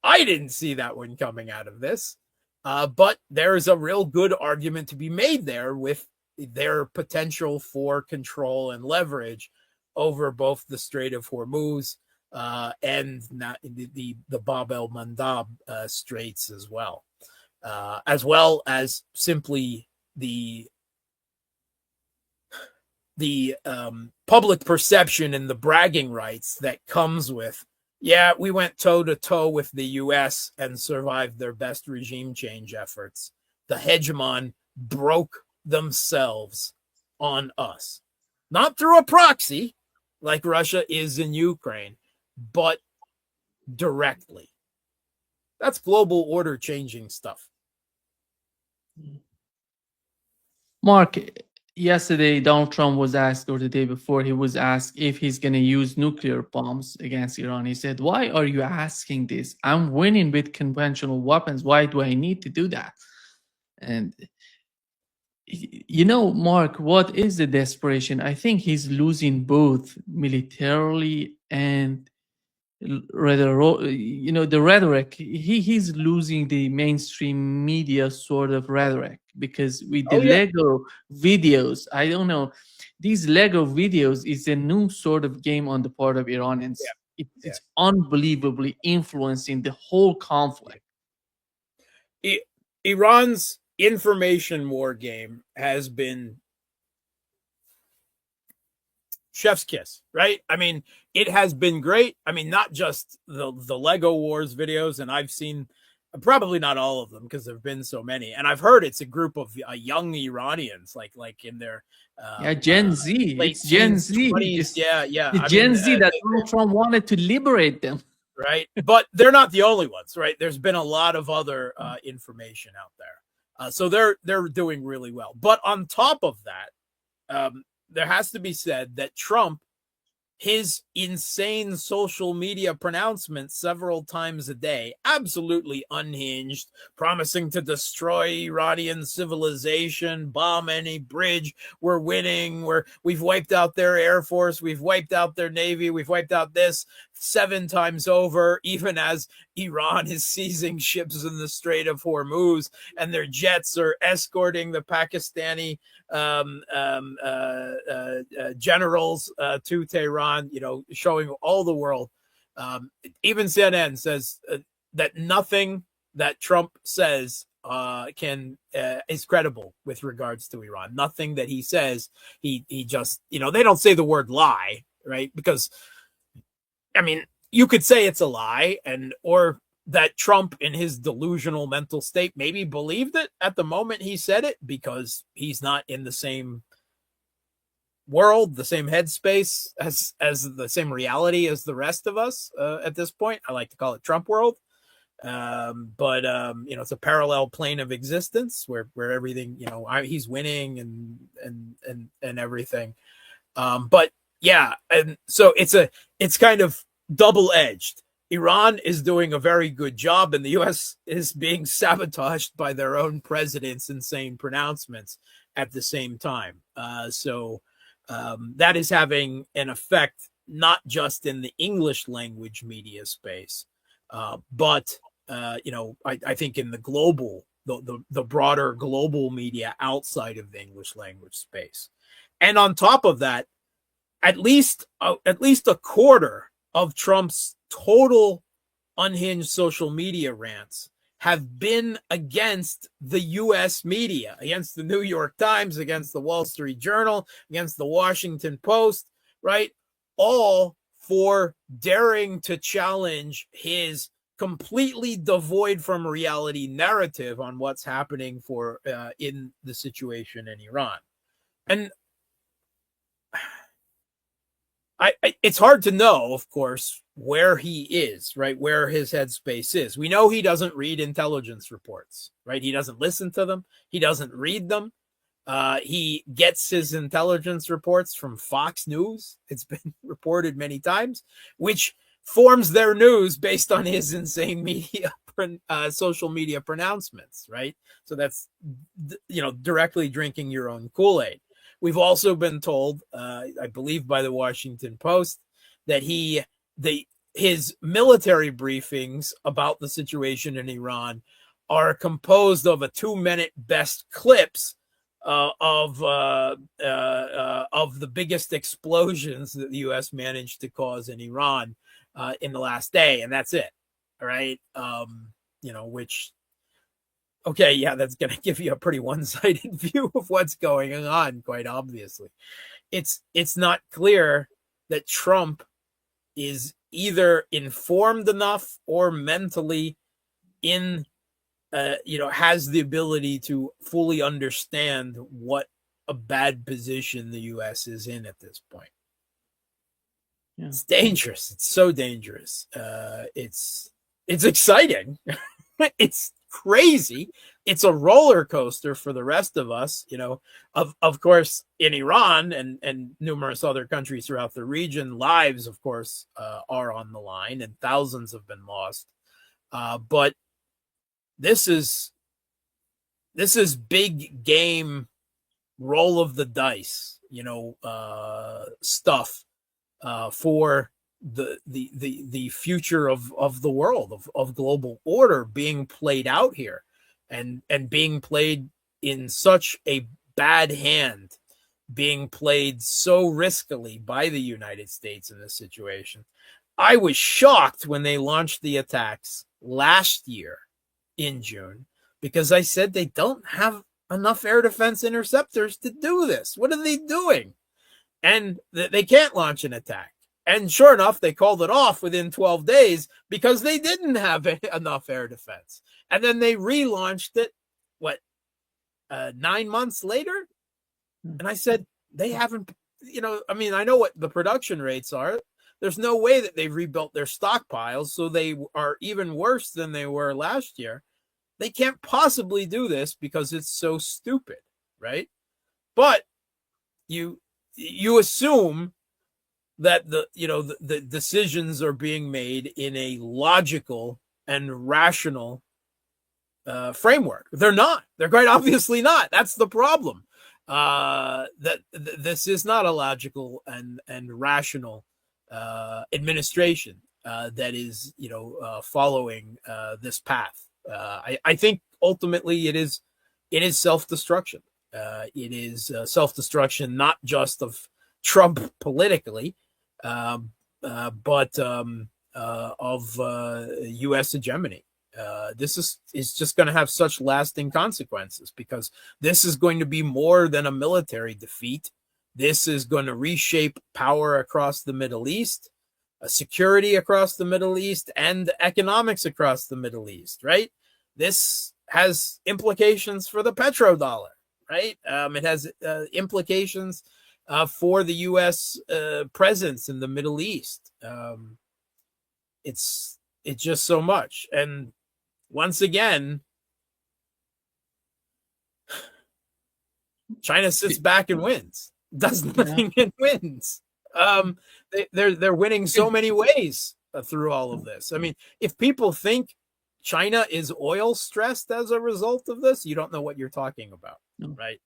I didn't see that one coming out of this, but there's a real good argument to be made there with their potential for control and leverage over both the Strait of Hormuz and the Bab el-Mandab straits as well as simply the public perception and the bragging rights that comes with, yeah, we went toe-to-toe with the U.S. and survived their best regime change efforts. The hegemon broke themselves on us. Not through a proxy, like Russia is in Ukraine, but directly. That's global order changing stuff. Mark, yesterday Donald Trump was asked, or the day before, he was asked if he's going to use nuclear bombs against Iran. He said, "Why are you asking this? I'm winning with conventional weapons. Why do I need to do that?" And Mark, what is the desperation? I think he's losing both militarily and the rhetoric. He's losing the mainstream media sort of rhetoric, because with the Oh yeah, Lego videos, I don't know, these Lego videos is a new sort of game on the part of Iranians. yeah. It's unbelievably influencing the whole conflict. Iran's information war game has been chef's kiss, right? I mean, it has been great. I mean, not just the Lego Wars videos, and I've seen probably not all of them because there've been so many, and I've heard it's a group of young Iranians, like in their Yeah, Gen Z. late It's Gen teens, Z. 20s. Yeah. The I mean, Gen Z that Donald Trump wanted to liberate them. right, but they're not the only ones, right? There's been a lot of other information out there, so they're doing really well. But on top of that, there has to be said that Trump, his insane social media pronouncements several times a day, absolutely unhinged, promising to destroy Iranian civilization, bomb any bridge. We're winning. We've wiped out their air force. We've wiped out their navy. We've wiped out this 7 times over, even as Iran is seizing ships in the Strait of Hormuz and their jets are escorting the Pakistani generals to Tehran, showing all the world. Even CNN says that nothing that Trump says is credible with regards to Iran. Nothing that he says, he just, they don't say the word lie, right? Because, I mean, you could say it's a lie, or that Trump, in his delusional mental state, maybe believed it at the moment he said it, because he's not in the same world, the same headspace, as the same reality as the rest of us at this point. I like to call it Trump world. But it's a parallel plane of existence where everything, he's winning and everything. But yeah, and so it's kind of double-edged. Iran is doing a very good job, and the U.S. is being sabotaged by their own president's insane pronouncements at the same time. So that is having an effect not just in the English language media space, but I think in the global, the broader global media outside of the English language space. And on top of that, at least a quarter of Trump's total unhinged social media rants have been against the U.S. media, against the New York Times, against the Wall Street Journal, against the Washington Post, right? All for daring to challenge his completely devoid from reality narrative on what's happening in the situation in Iran. And it's hard to know, of course, where he is, right? Where his headspace is. We know he doesn't read intelligence reports, right? He doesn't listen to them. He doesn't read them. He gets his intelligence reports from Fox News. It's been reported many times, which forms their news based on his insane media, social media pronouncements, right? So that's, directly drinking your own Kool-Aid. We've also been told, I believe by the Washington Post, that his military briefings about the situation in Iran are composed of a 2-minute best clips of the biggest explosions that the U.S. managed to cause in Iran in the last day, and that's it. All right, which. Okay, yeah, that's going to give you a pretty one-sided view of what's going on, quite obviously. It's not clear that Trump is either informed enough or mentally has the ability to fully understand what a bad position the U.S. is in at this point. Yeah. It's dangerous. It's so dangerous. It's exciting. It's crazy. It's a roller coaster for the rest of us, of course, in Iran and numerous other countries throughout the region. Lives, of course, are on the line, and thousands have been lost. But this is this is big game, roll of the dice, stuff for the future of the world, of global order being played out here, and being played in such a bad hand, being played so riskily by the United States in this situation. I was shocked when they launched the attacks last year in June, because I said they don't have enough air defense interceptors to do this. What are they doing? And they can't launch an attack. And sure enough, they called it off within 12 days because they didn't have enough air defense. And then they relaunched it, 9 months later? And I said, they haven't, I know what the production rates are. There's no way that they've rebuilt their stockpiles, so they are even worse than they were last year. They can't possibly do this because it's so stupid, right? But you assume that the decisions are being made in a logical and rational framework. They're not. They're quite obviously not. That's the problem. This is not a logical and rational administration that is following this path. I think ultimately it is self-destruction. It is self-destruction, not just of Trump politically, but of U.S. hegemony. This is just going to have such lasting consequences, because this is going to be more than a military defeat. This is going to reshape power across the Middle East, security across the Middle East, and economics across the Middle East, right? This has implications for the petrodollar, right? It has implications for the U.S. Presence in the Middle East. It's just so much. And once again, China sits back and wins, does nothing and wins. They're winning so many ways through all of this. I mean, if people think China is oil stressed as a result of this, you don't know what you're talking about, right?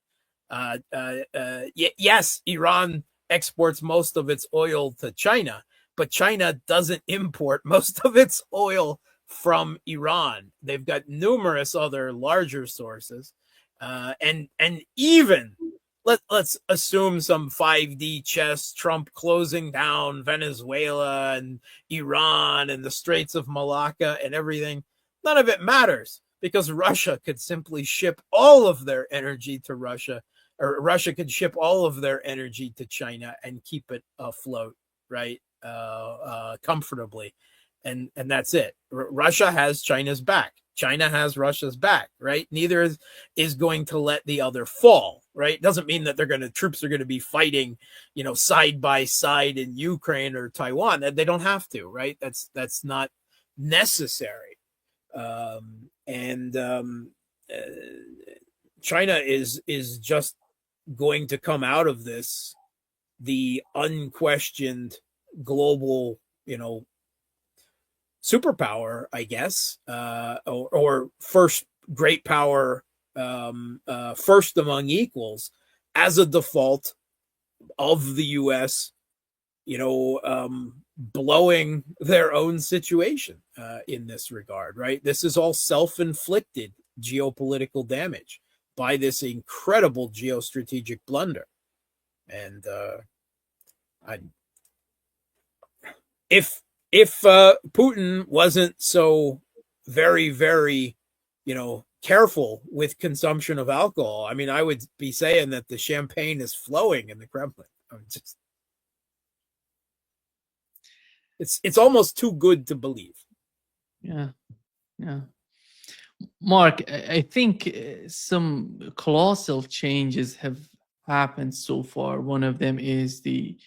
Yes, Iran exports most of its oil to China, but China doesn't import most of its oil from Iran. They've got numerous other larger sources, and even let's assume some 5D chess, Trump closing down Venezuela and Iran and the Straits of Malacca and everything. None of it matters, because Russia could simply ship all of their energy to Russia, or Russia could ship all of their energy to China and keep it afloat, right? Comfortably. And that's it. Russia has China's back. China has Russia's back, right? Neither is going to let the other fall, right? Doesn't mean that troops are going to be fighting, side by side in Ukraine or Taiwan. They don't have to, right? That's not necessary. China is just going to come out of this the unquestioned global, superpower, I guess, or first great power, first among equals, as a default of the U.S., blowing their own situation in this regard, right? This is all self-inflicted geopolitical damage by this incredible geostrategic blunder. And if Putin wasn't so very, very, careful with consumption of alcohol, I mean, I would be saying that the champagne is flowing in the Kremlin. It's almost too good to believe. Yeah. Mark, I think some colossal changes have happened so far. One of them is the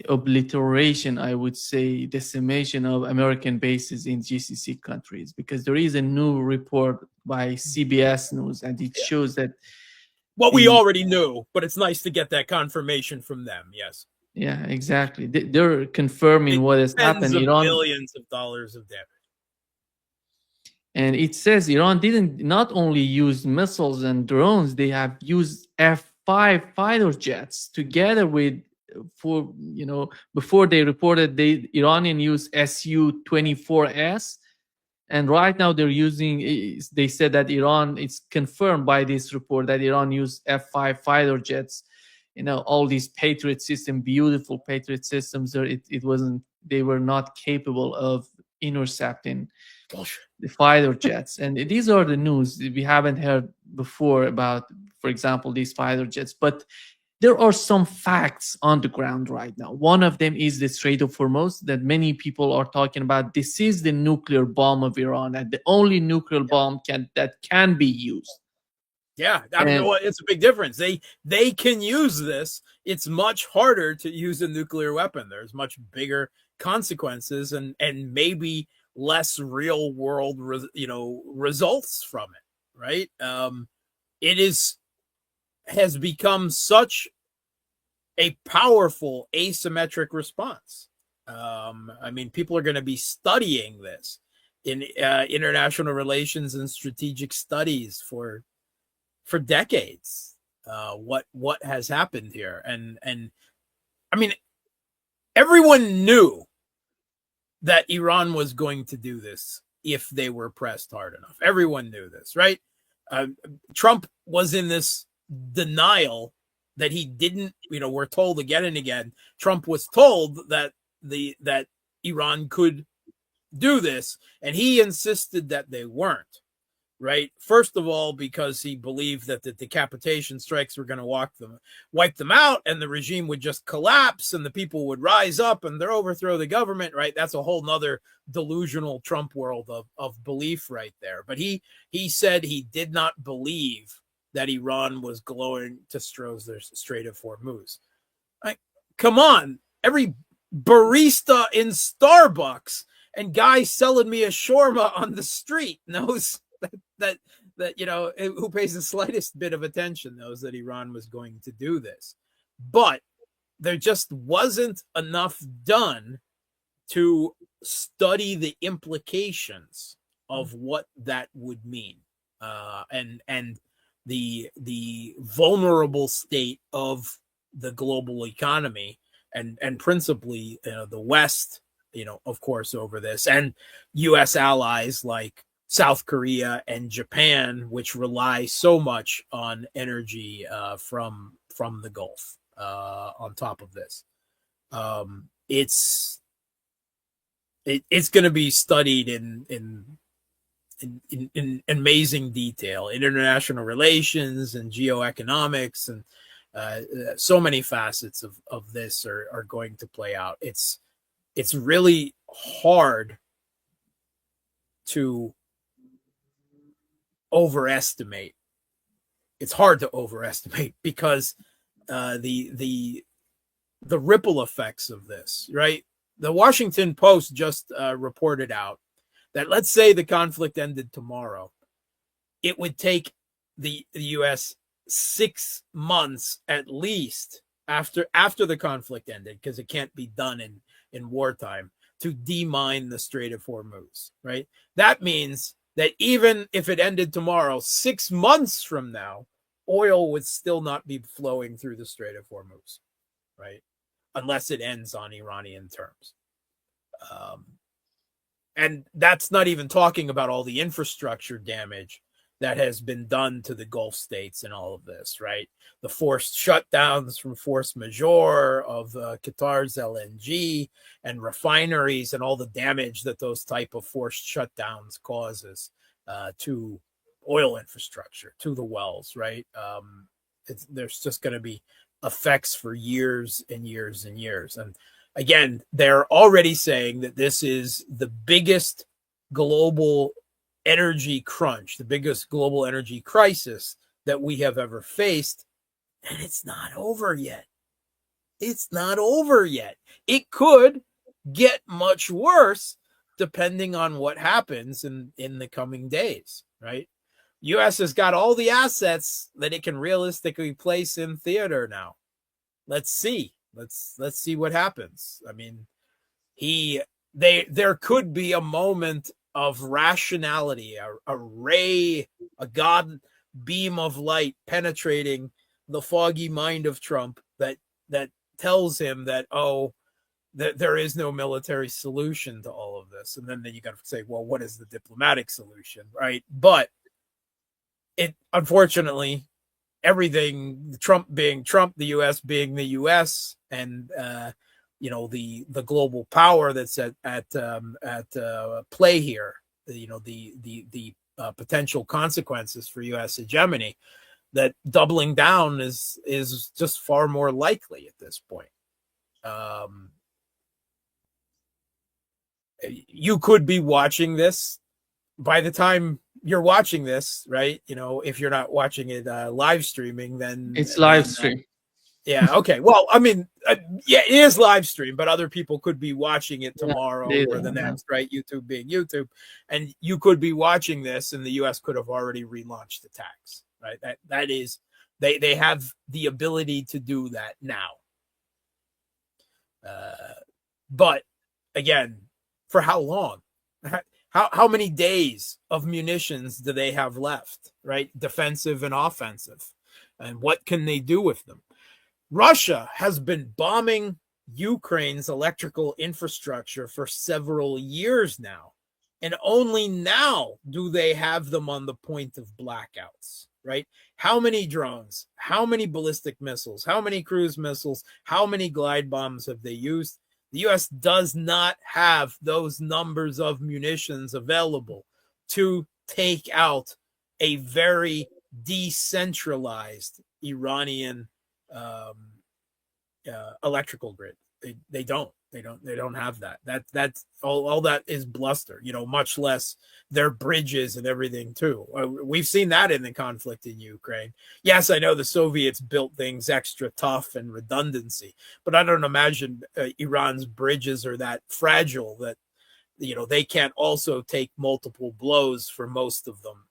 obliteration, I would say, decimation of American bases in GCC countries, because there is a new report by CBS News, and it shows that what we already knew, but it's nice to get that confirmation from them. Yes. Yeah, exactly. They're confirming what has happened. Iran, billions of dollars of damage. And it says Iran didn't not only use missiles and drones, they have used F-5 fighter jets together with, for before they reported the Iranian used Su-24S, and right now they're using. They said that Iran, it's confirmed by this report that Iran used F-5 fighter jets. All these Patriot system, beautiful Patriot systems. It wasn't. They were not capable of intercepting the fighter jets. And these are the news we haven't heard before about, for example, these fighter jets. But there are some facts on the ground right now. One of them is the Strait of Hormuz that many people are talking about. This is the nuclear bomb of Iran, and the only nuclear bomb that can be used. Yeah, I mean, it's a big difference. They can use this. It's much harder to use a nuclear weapon. There's much bigger consequences and maybe less real world results from it, right? It has become such a powerful asymmetric response. I mean, people are going to be studying this in international relations and strategic studies for decades. What has happened here, and I mean, everyone knew that Iran was going to do this if they were pressed hard enough. Everyone knew this, right? Trump was in this denial that he didn't, we're told again and again, Trump was told that that Iran could do this, and he insisted that they weren't, right? First of all, because he believed that the decapitation strikes were going to wipe them out, and the regime would just collapse, and the people would rise up and overthrow the government, right? That's a whole nother delusional Trump world of belief right there. But he said he did not believe that Iran was going to the Strait of Hormuz. Like, come on, every barista in Starbucks and guy selling me a shawarma on the street knows that who pays the slightest bit of attention knows that Iran was going to do this. But there just wasn't enough done to study the implications of what that would mean, and the vulnerable state of the global economy, and principally the West, of course, over this, and U.S. allies like South Korea and Japan, which rely so much on energy from the Gulf. On top of this, it's going to be studied in amazing detail in international relations and geoeconomics, and so many facets of this are going to play out. It's really hard to overestimate. It's hard to overestimate because the ripple effects of this, right? The Washington Post just reported out that, let's say the conflict ended tomorrow, it would take the U.S. 6 months at least after the conflict ended, because it can't be done in wartime, to demine the Strait of Hormuz, right? That means that even if it ended tomorrow, 6 months from now, oil would still not be flowing through the Strait of Hormuz, right? Unless it ends on Iranian terms. And that's not even talking about all the infrastructure damage that has been done to the Gulf states and all of this, right? The forced shutdowns from force majeure of Qatar's LNG and refineries, and all the damage that those type of forced shutdowns causes to oil infrastructure, to the wells, right? There's just going to be effects for years and years and years. And again, they're already saying that this is the biggest global energy crunch, the biggest global energy crisis that we have ever faced. And it's not over yet. It's not over yet. It could get much worse depending on what happens in the coming days, right? U.S. has got all the assets that it can realistically place in theater now. Let's see. Let's see what happens. I mean, there could be a moment of rationality, a ray, a god beam of light penetrating the foggy mind of Trump that tells him that, oh, that there is no military solution to all of this. And then you got to say, well, what is the diplomatic solution, right? But it, unfortunately, everything, Trump being Trump, the U.S. being the U.S., and the global power that's at play here, the potential consequences for U.S. hegemony, that doubling down is just far more likely at this point. You could be watching this by the time you're watching this, right? If you're not watching it live streaming, then it's live stream. Yeah. Okay. Well, I mean, yeah, it is live stream, but other people could be watching it tomorrow or the next, right? YouTube being YouTube, and you could be watching this, and the U.S. could have already relaunched attacks, right? That is, they have the ability to do that now. But again, for how long? How many days of munitions do they have left, right? Defensive and offensive, and what can they do with them? Russia has been bombing Ukraine's electrical infrastructure for several years now, and only now do they have them on the point of blackouts, right? How many drones, how many ballistic missiles, how many cruise missiles, how many glide bombs have they used? The U.S. does not have those numbers of munitions available to take out a very decentralized Iranian electrical grid. They don't have that. That's all that is bluster, much less their bridges and everything too. We've seen that in the conflict in Ukraine. Yes, I know the Soviets built things extra tough and redundancy, but I don't imagine Iran's bridges are that fragile that they can't also take multiple blows for most of them,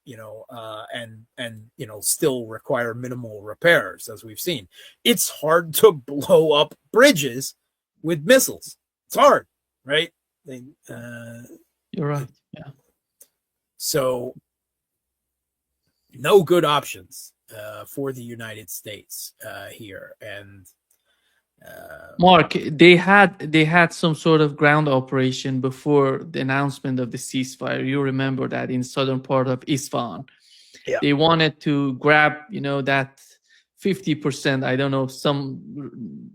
and still require minimal repairs, as we've seen. It's hard to blow up bridges with missiles. It's hard, right? You're right. Yeah. So no good options for the United States here. And Mark, they had some sort of ground operation before the announcement of the ceasefire. You remember that in southern part of Isfahan. Yeah. They wanted to grab, that 50%. I don't know, some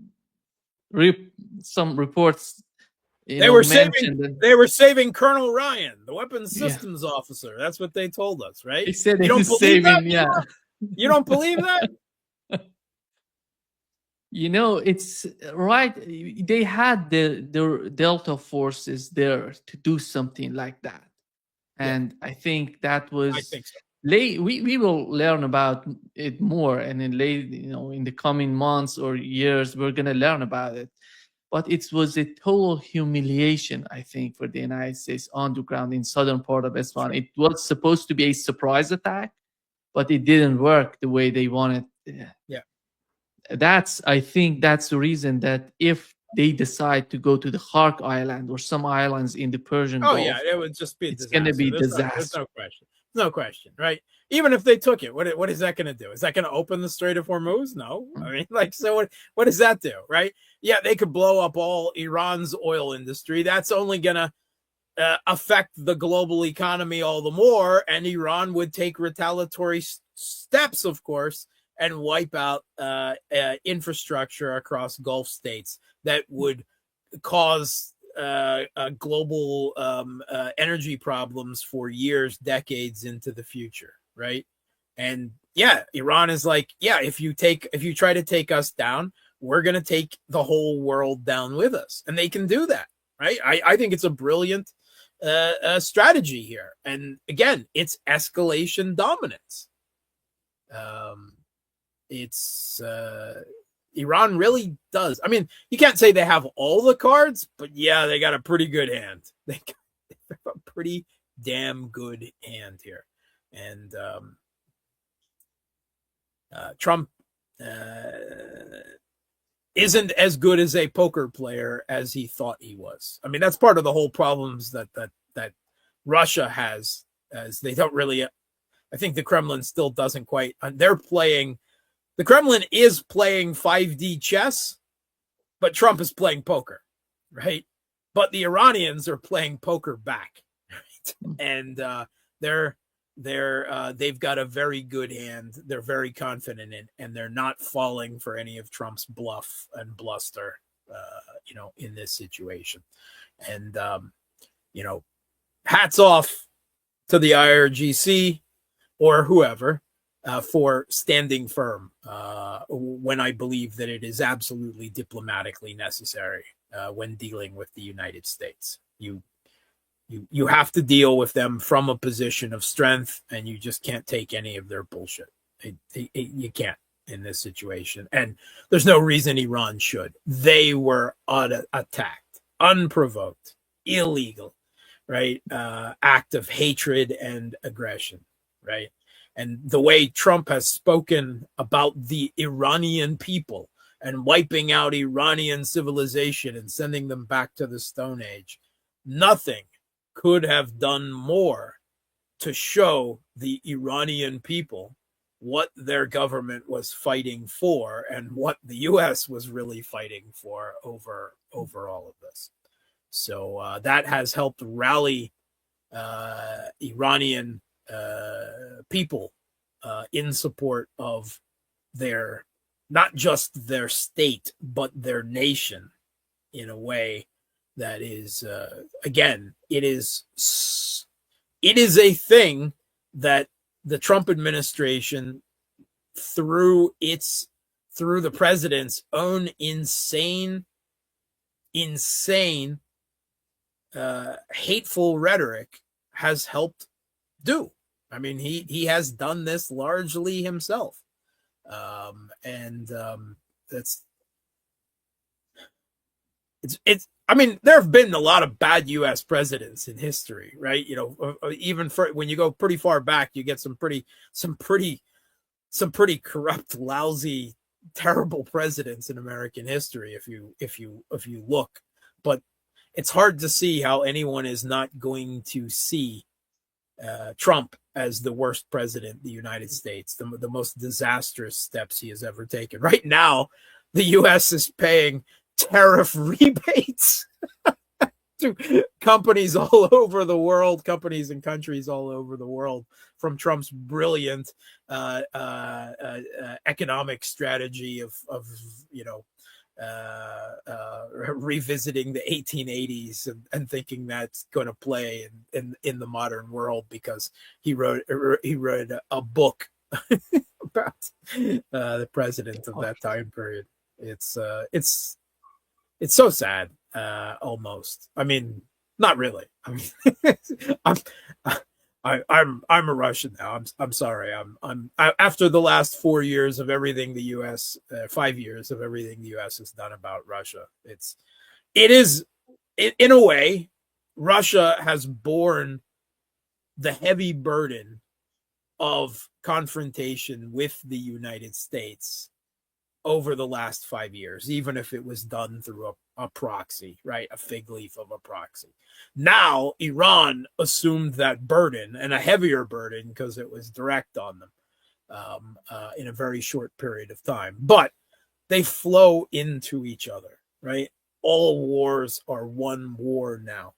reports. They were saving Colonel Ryan, the weapons systems officer. That's what they told us, right? They said you don't believe that? Yeah. You don't believe that? It's right. They had the Delta forces there to do something like that, and I think that was. I think so. We will learn about it more, and in in the coming months or years, we're gonna learn about it. But it was a total humiliation, I think, for the United States on the ground in southern part of Isfahan. It was supposed to be a surprise attack, but it didn't work the way they wanted. Yeah. I think that's the reason that if they decide to go to the Khark Island or some islands in the Persian Gulf, it would just be it's going to be disaster. There's no question. No question, right? Even if they took it, what is that going to do? Is that going to open the Strait of Hormuz? No. I mean, so what does that do, right? Yeah, they could blow up all Iran's oil industry. That's only going to affect the global economy all the more, and Iran would take retaliatory steps, of course, and wipe out infrastructure across Gulf states that would cause global energy problems for years, decades into the future, right? And yeah, Iran is like, yeah, if you try to take us down, we're going to take the whole world down with us. And they can do that, right? I think it's a brilliant strategy here. And again, it's escalation dominance. It's Iran really does. I mean, you can't say they have all the cards, but yeah, they got a pretty good hand. They got a pretty damn good hand here. And Trump isn't as good as a poker player as he thought he was. I mean, that's part of the whole problems that Russia has, as they don't really. I think the Kremlin still doesn't quite. They're playing. The Kremlin is playing 5D chess, but Trump is playing poker, right? But the Iranians are playing poker back, right? And they've got a very good hand. They're very confident in, and they're not falling for any of Trump's bluff and bluster, in this situation. And hats off to the IRGC or whoever for standing firm when I believe that it is absolutely diplomatically necessary when dealing with the United States. You have to deal with them from a position of strength, and you just can't take any of their bullshit. You can't in this situation, and there's no reason Iran should. They were attacked, unprovoked, illegal, right? Act of hatred and aggression, right? And the way Trump has spoken about the Iranian people and wiping out Iranian civilization and sending them back to the Stone Age, nothing could have done more to show the Iranian people what their government was fighting for and what the U.S. was really fighting for over all of this. So that has helped rally Iranian people in support of their, not just their state, but their nation in a way that is, again, it is a thing that the Trump administration, through the president's own insane hateful rhetoric, has helped do. I mean, he has done this largely himself. It's I mean, there have been a lot of bad U.S. presidents in history, right? Even when you go pretty far back, you get some pretty corrupt, lousy, terrible presidents in American history. If you look, but it's hard to see how anyone is not going to see Trump as the worst president in the United States, the most disastrous steps he has ever taken. Right now, the U.S. is paying tariff rebates to companies all over the world, companies and countries all over the world, from Trump's brilliant economic strategy of revisiting the 1880s and thinking that's going to play in the modern world because he wrote a book about the president of that time period. It's so sad, almost. I mean, not really. I mean, I'm a Russian now. I'm sorry. I after the last 4 years of everything the U.S. 5 years of everything the U.S. has done about Russia. It is in a way, Russia has borne the heavy burden of confrontation with the United States over the last 5 years, even if it was done through a proxy, right? A fig leaf of a proxy. Now, Iran assumed that burden, and a heavier burden because it was direct on them in a very short period of time. But they flow into each other, right? All wars are one war now.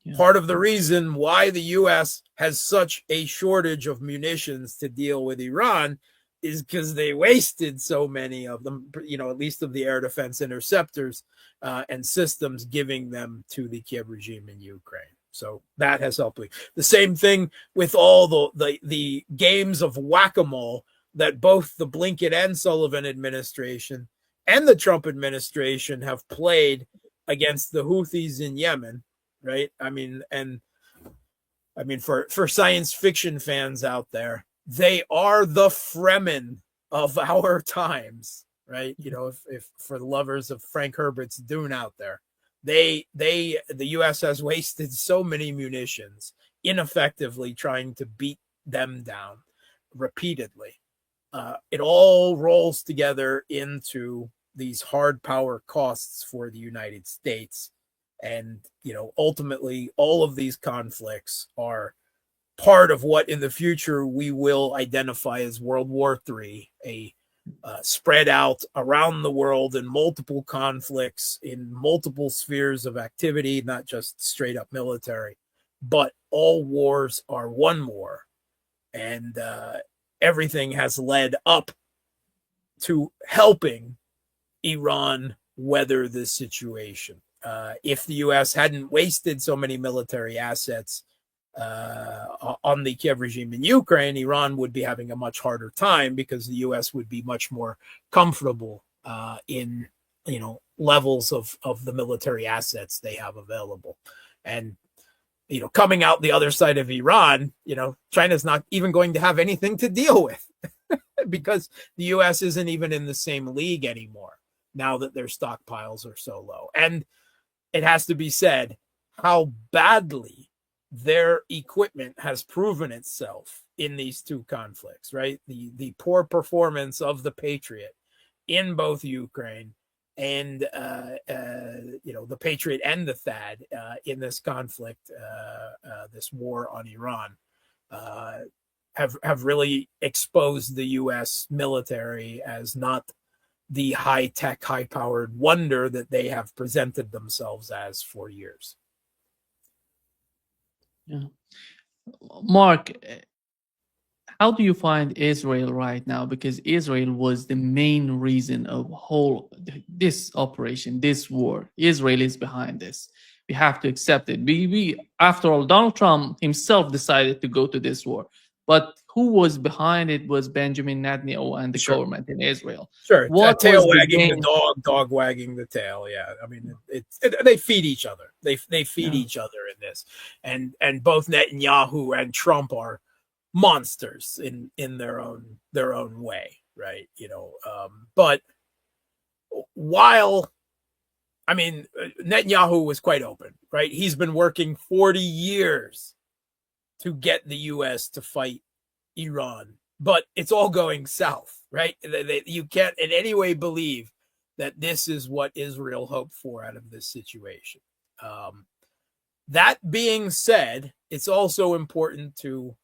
Yeah. Part of the reason why the U.S. has such a shortage of munitions to deal with Iran is because they wasted so many of them, at least of the air defense interceptors and systems, giving them to the Kiev regime in Ukraine. So that has helped. The same thing with all the games of whack-a-mole that both the Blinken and Sullivan administration and the Trump administration have played against the Houthis in Yemen, right? I mean, for science fiction fans out there, they are the Fremen of our times, right? If for the lovers of Frank Herbert's Dune out there, the U.S. has wasted so many munitions ineffectively trying to beat them down repeatedly. It all rolls together into these hard power costs for the United States And, ultimately, all of these conflicts are part of what in the future we will identify as World War III, a spread out around the world in multiple conflicts, in multiple spheres of activity, not just straight up military, but all wars are one war. And everything has led up to helping Iran weather this situation. If the U.S. hadn't wasted so many military assets on the Kiev regime in Ukraine, Iran would be having a much harder time because the U.S. would be much more comfortable in levels of the military assets they have available. And coming out the other side of Iran, China's not even going to have anything to deal with because the U.S. isn't even in the same league anymore now that their stockpiles are so low. And it has to be said how badly their equipment has proven itself in these two conflicts, right? The poor performance of the Patriot in both Ukraine and the Patriot and the THAAD in this conflict, this war on Iran, have really exposed the U.S. military as not the high-tech, high-powered wonder that they have presented themselves as for years. Yeah. Mark, how do you find Israel right now? Because Israel was the main reason of this operation, this war. Israel is behind this. We have to accept it. We after all, Donald Trump himself decided to go to this war, but who was behind it was Benjamin Netanyahu and the government in Israel. Sure, What tail was wagging the dog, dog wagging the tail. Yeah, I mean, they feed each other. They feed each other in this, and both Netanyahu and Trump are monsters in their own way, right? But while Netanyahu was quite open, right? He's been working 40 years to get the U.S. to fight Iran, but it's all going south, right? You can't in any way believe that this is what Israel hoped for out of this situation. That being said, it's also important to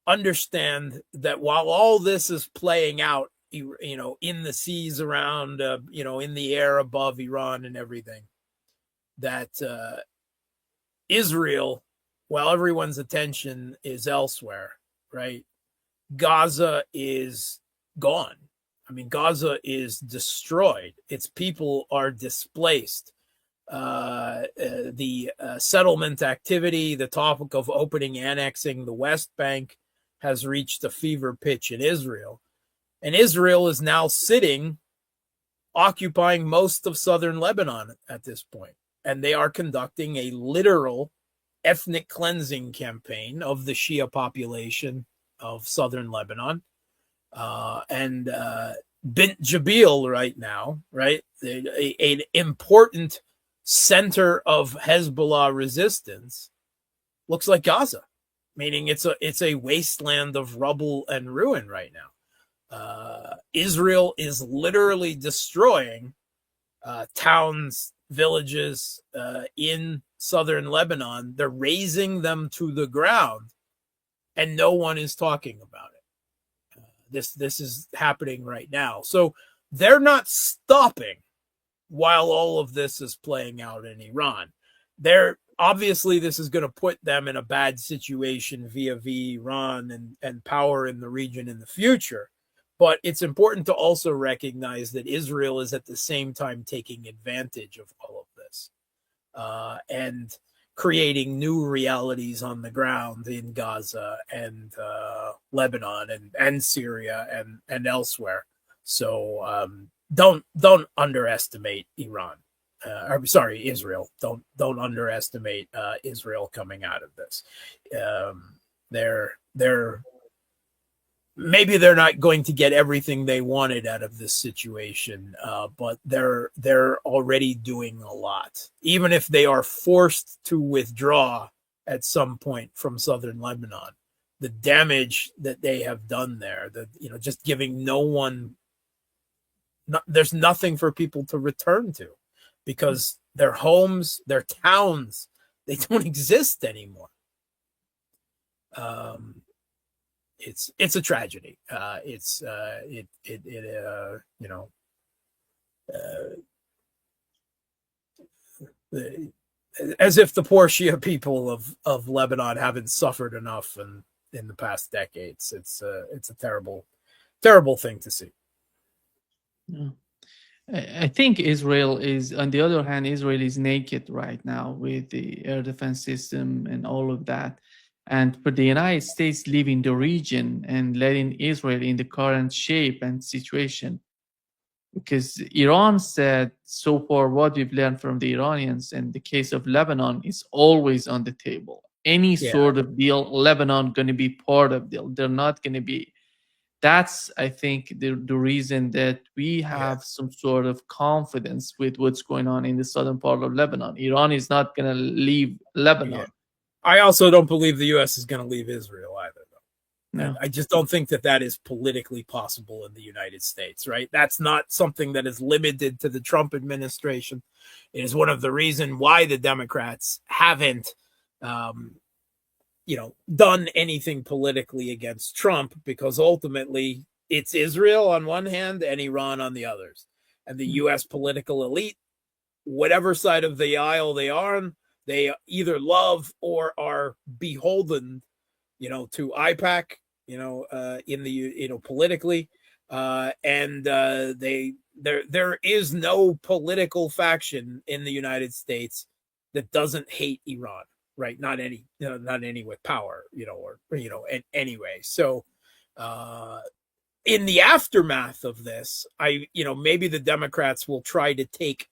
understand that while all this is playing out, in the seas around, in the air above Iran and everything, that Israel, while everyone's attention is elsewhere, right? Gaza is gone. Gaza is destroyed. Its people are displaced. The settlement activity, the topic of annexing the West Bank has reached a fever pitch in Israel. And Israel is now occupying most of southern Lebanon at this point. And they are conducting a literal ethnic cleansing campaign of the Shia population of southern Lebanon. And Bint Jabil right now, right? An important center of Hezbollah resistance looks like Gaza, meaning it's a wasteland of rubble and ruin right now. Israel is literally destroying towns, villages in southern Lebanon. They're razing them to the ground, and no one is talking about it. This is happening right now. So they're not stopping while all of this is playing out in Iran. Obviously, this is going to put them in a bad situation vis-a-vis Iran and power in the region in the future. But it's important to also recognize that Israel is at the same time taking advantage of all of this and creating new realities on the ground in Gaza and Lebanon and Syria and elsewhere. So don't underestimate Iran. Israel. Don't underestimate Israel coming out of this. Maybe they're not going to get everything they wanted out of this situation, but they're already doing a lot. Even if they are forced to withdraw at some point from southern Lebanon, the damage that they have done there, just giving there's nothing for people to return to, because their homes, their towns, they don't exist anymore. It's a tragedy. You know, as if the poor Shia people of Lebanon haven't suffered enough in the past decades. It's a terrible thing to see. Yeah. I think Israel is, on the other hand, Israel is naked right now with the air defense system and all of that. And for the United States leaving the region and letting Israel in the current shape and situation, because Iran said so far what we've learned from the Iranians in the case of Lebanon is always on the table. Any sort of deal, Lebanon going to be part of deal. They're not going to be. That's, I think, the reason that we have some sort of confidence with what's going on in the southern part of Lebanon. Iran is not going to leave Lebanon. Yeah. I also don't believe the U.S. is going to leave Israel either. No. I just don't think that is politically possible in the United States, right? That's not something that is limited to the Trump administration. It is one of the reasons why the Democrats haven't, done anything politically against Trump, because ultimately it's Israel on one hand and Iran on the others. And the U.S. political elite, whatever side of the aisle they are on, they either love or are beholden, to IPAC, in the, politically, and there is no political faction in the United States that doesn't hate Iran, right? Not any with power, anyway. So, in the aftermath of this, maybe the Democrats will try to take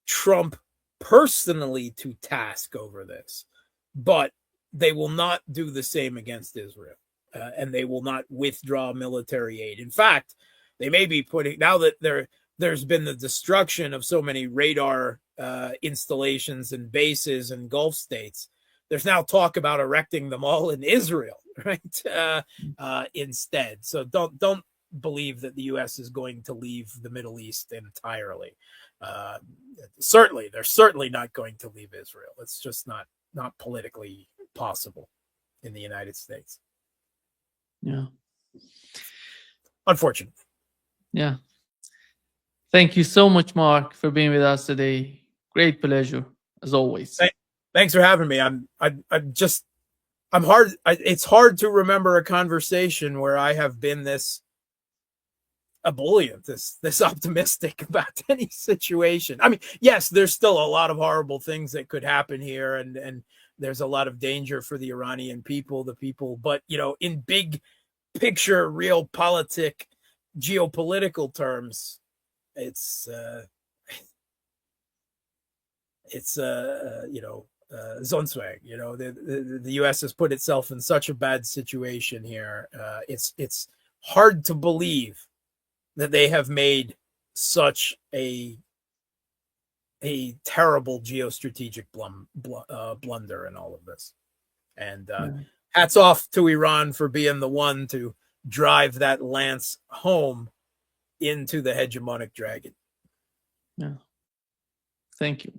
Trump personally to task over this, but they will not do the same against Israel. And they will not withdraw military aid. In fact, they may be putting, now that there's been the destruction of so many radar installations and bases in Gulf states, there's now talk about erecting them all in Israel, right? Instead. So don't believe that the U.S. is going to leave the Middle East entirely. They're certainly not going to leave Israel. It's just not politically possible in the United States. Yeah. Unfortunately. Yeah. Thank you so much, Mark, for being with us today. Great pleasure, as always. Thanks for having me. It's hard to remember a conversation where I have been this ebullient, this optimistic about any situation. I mean, yes, there's still a lot of horrible things that could happen here, and there's a lot of danger for the Iranian people, but in big picture, real geopolitical terms, it's Zonswag. The U.S. has put itself in such a bad situation here. It's hard to believe that they have made such a terrible geostrategic blunder in all of this. And hats off to Iran for being the one to drive that lance home into the hegemonic dragon. Yeah. Thank you.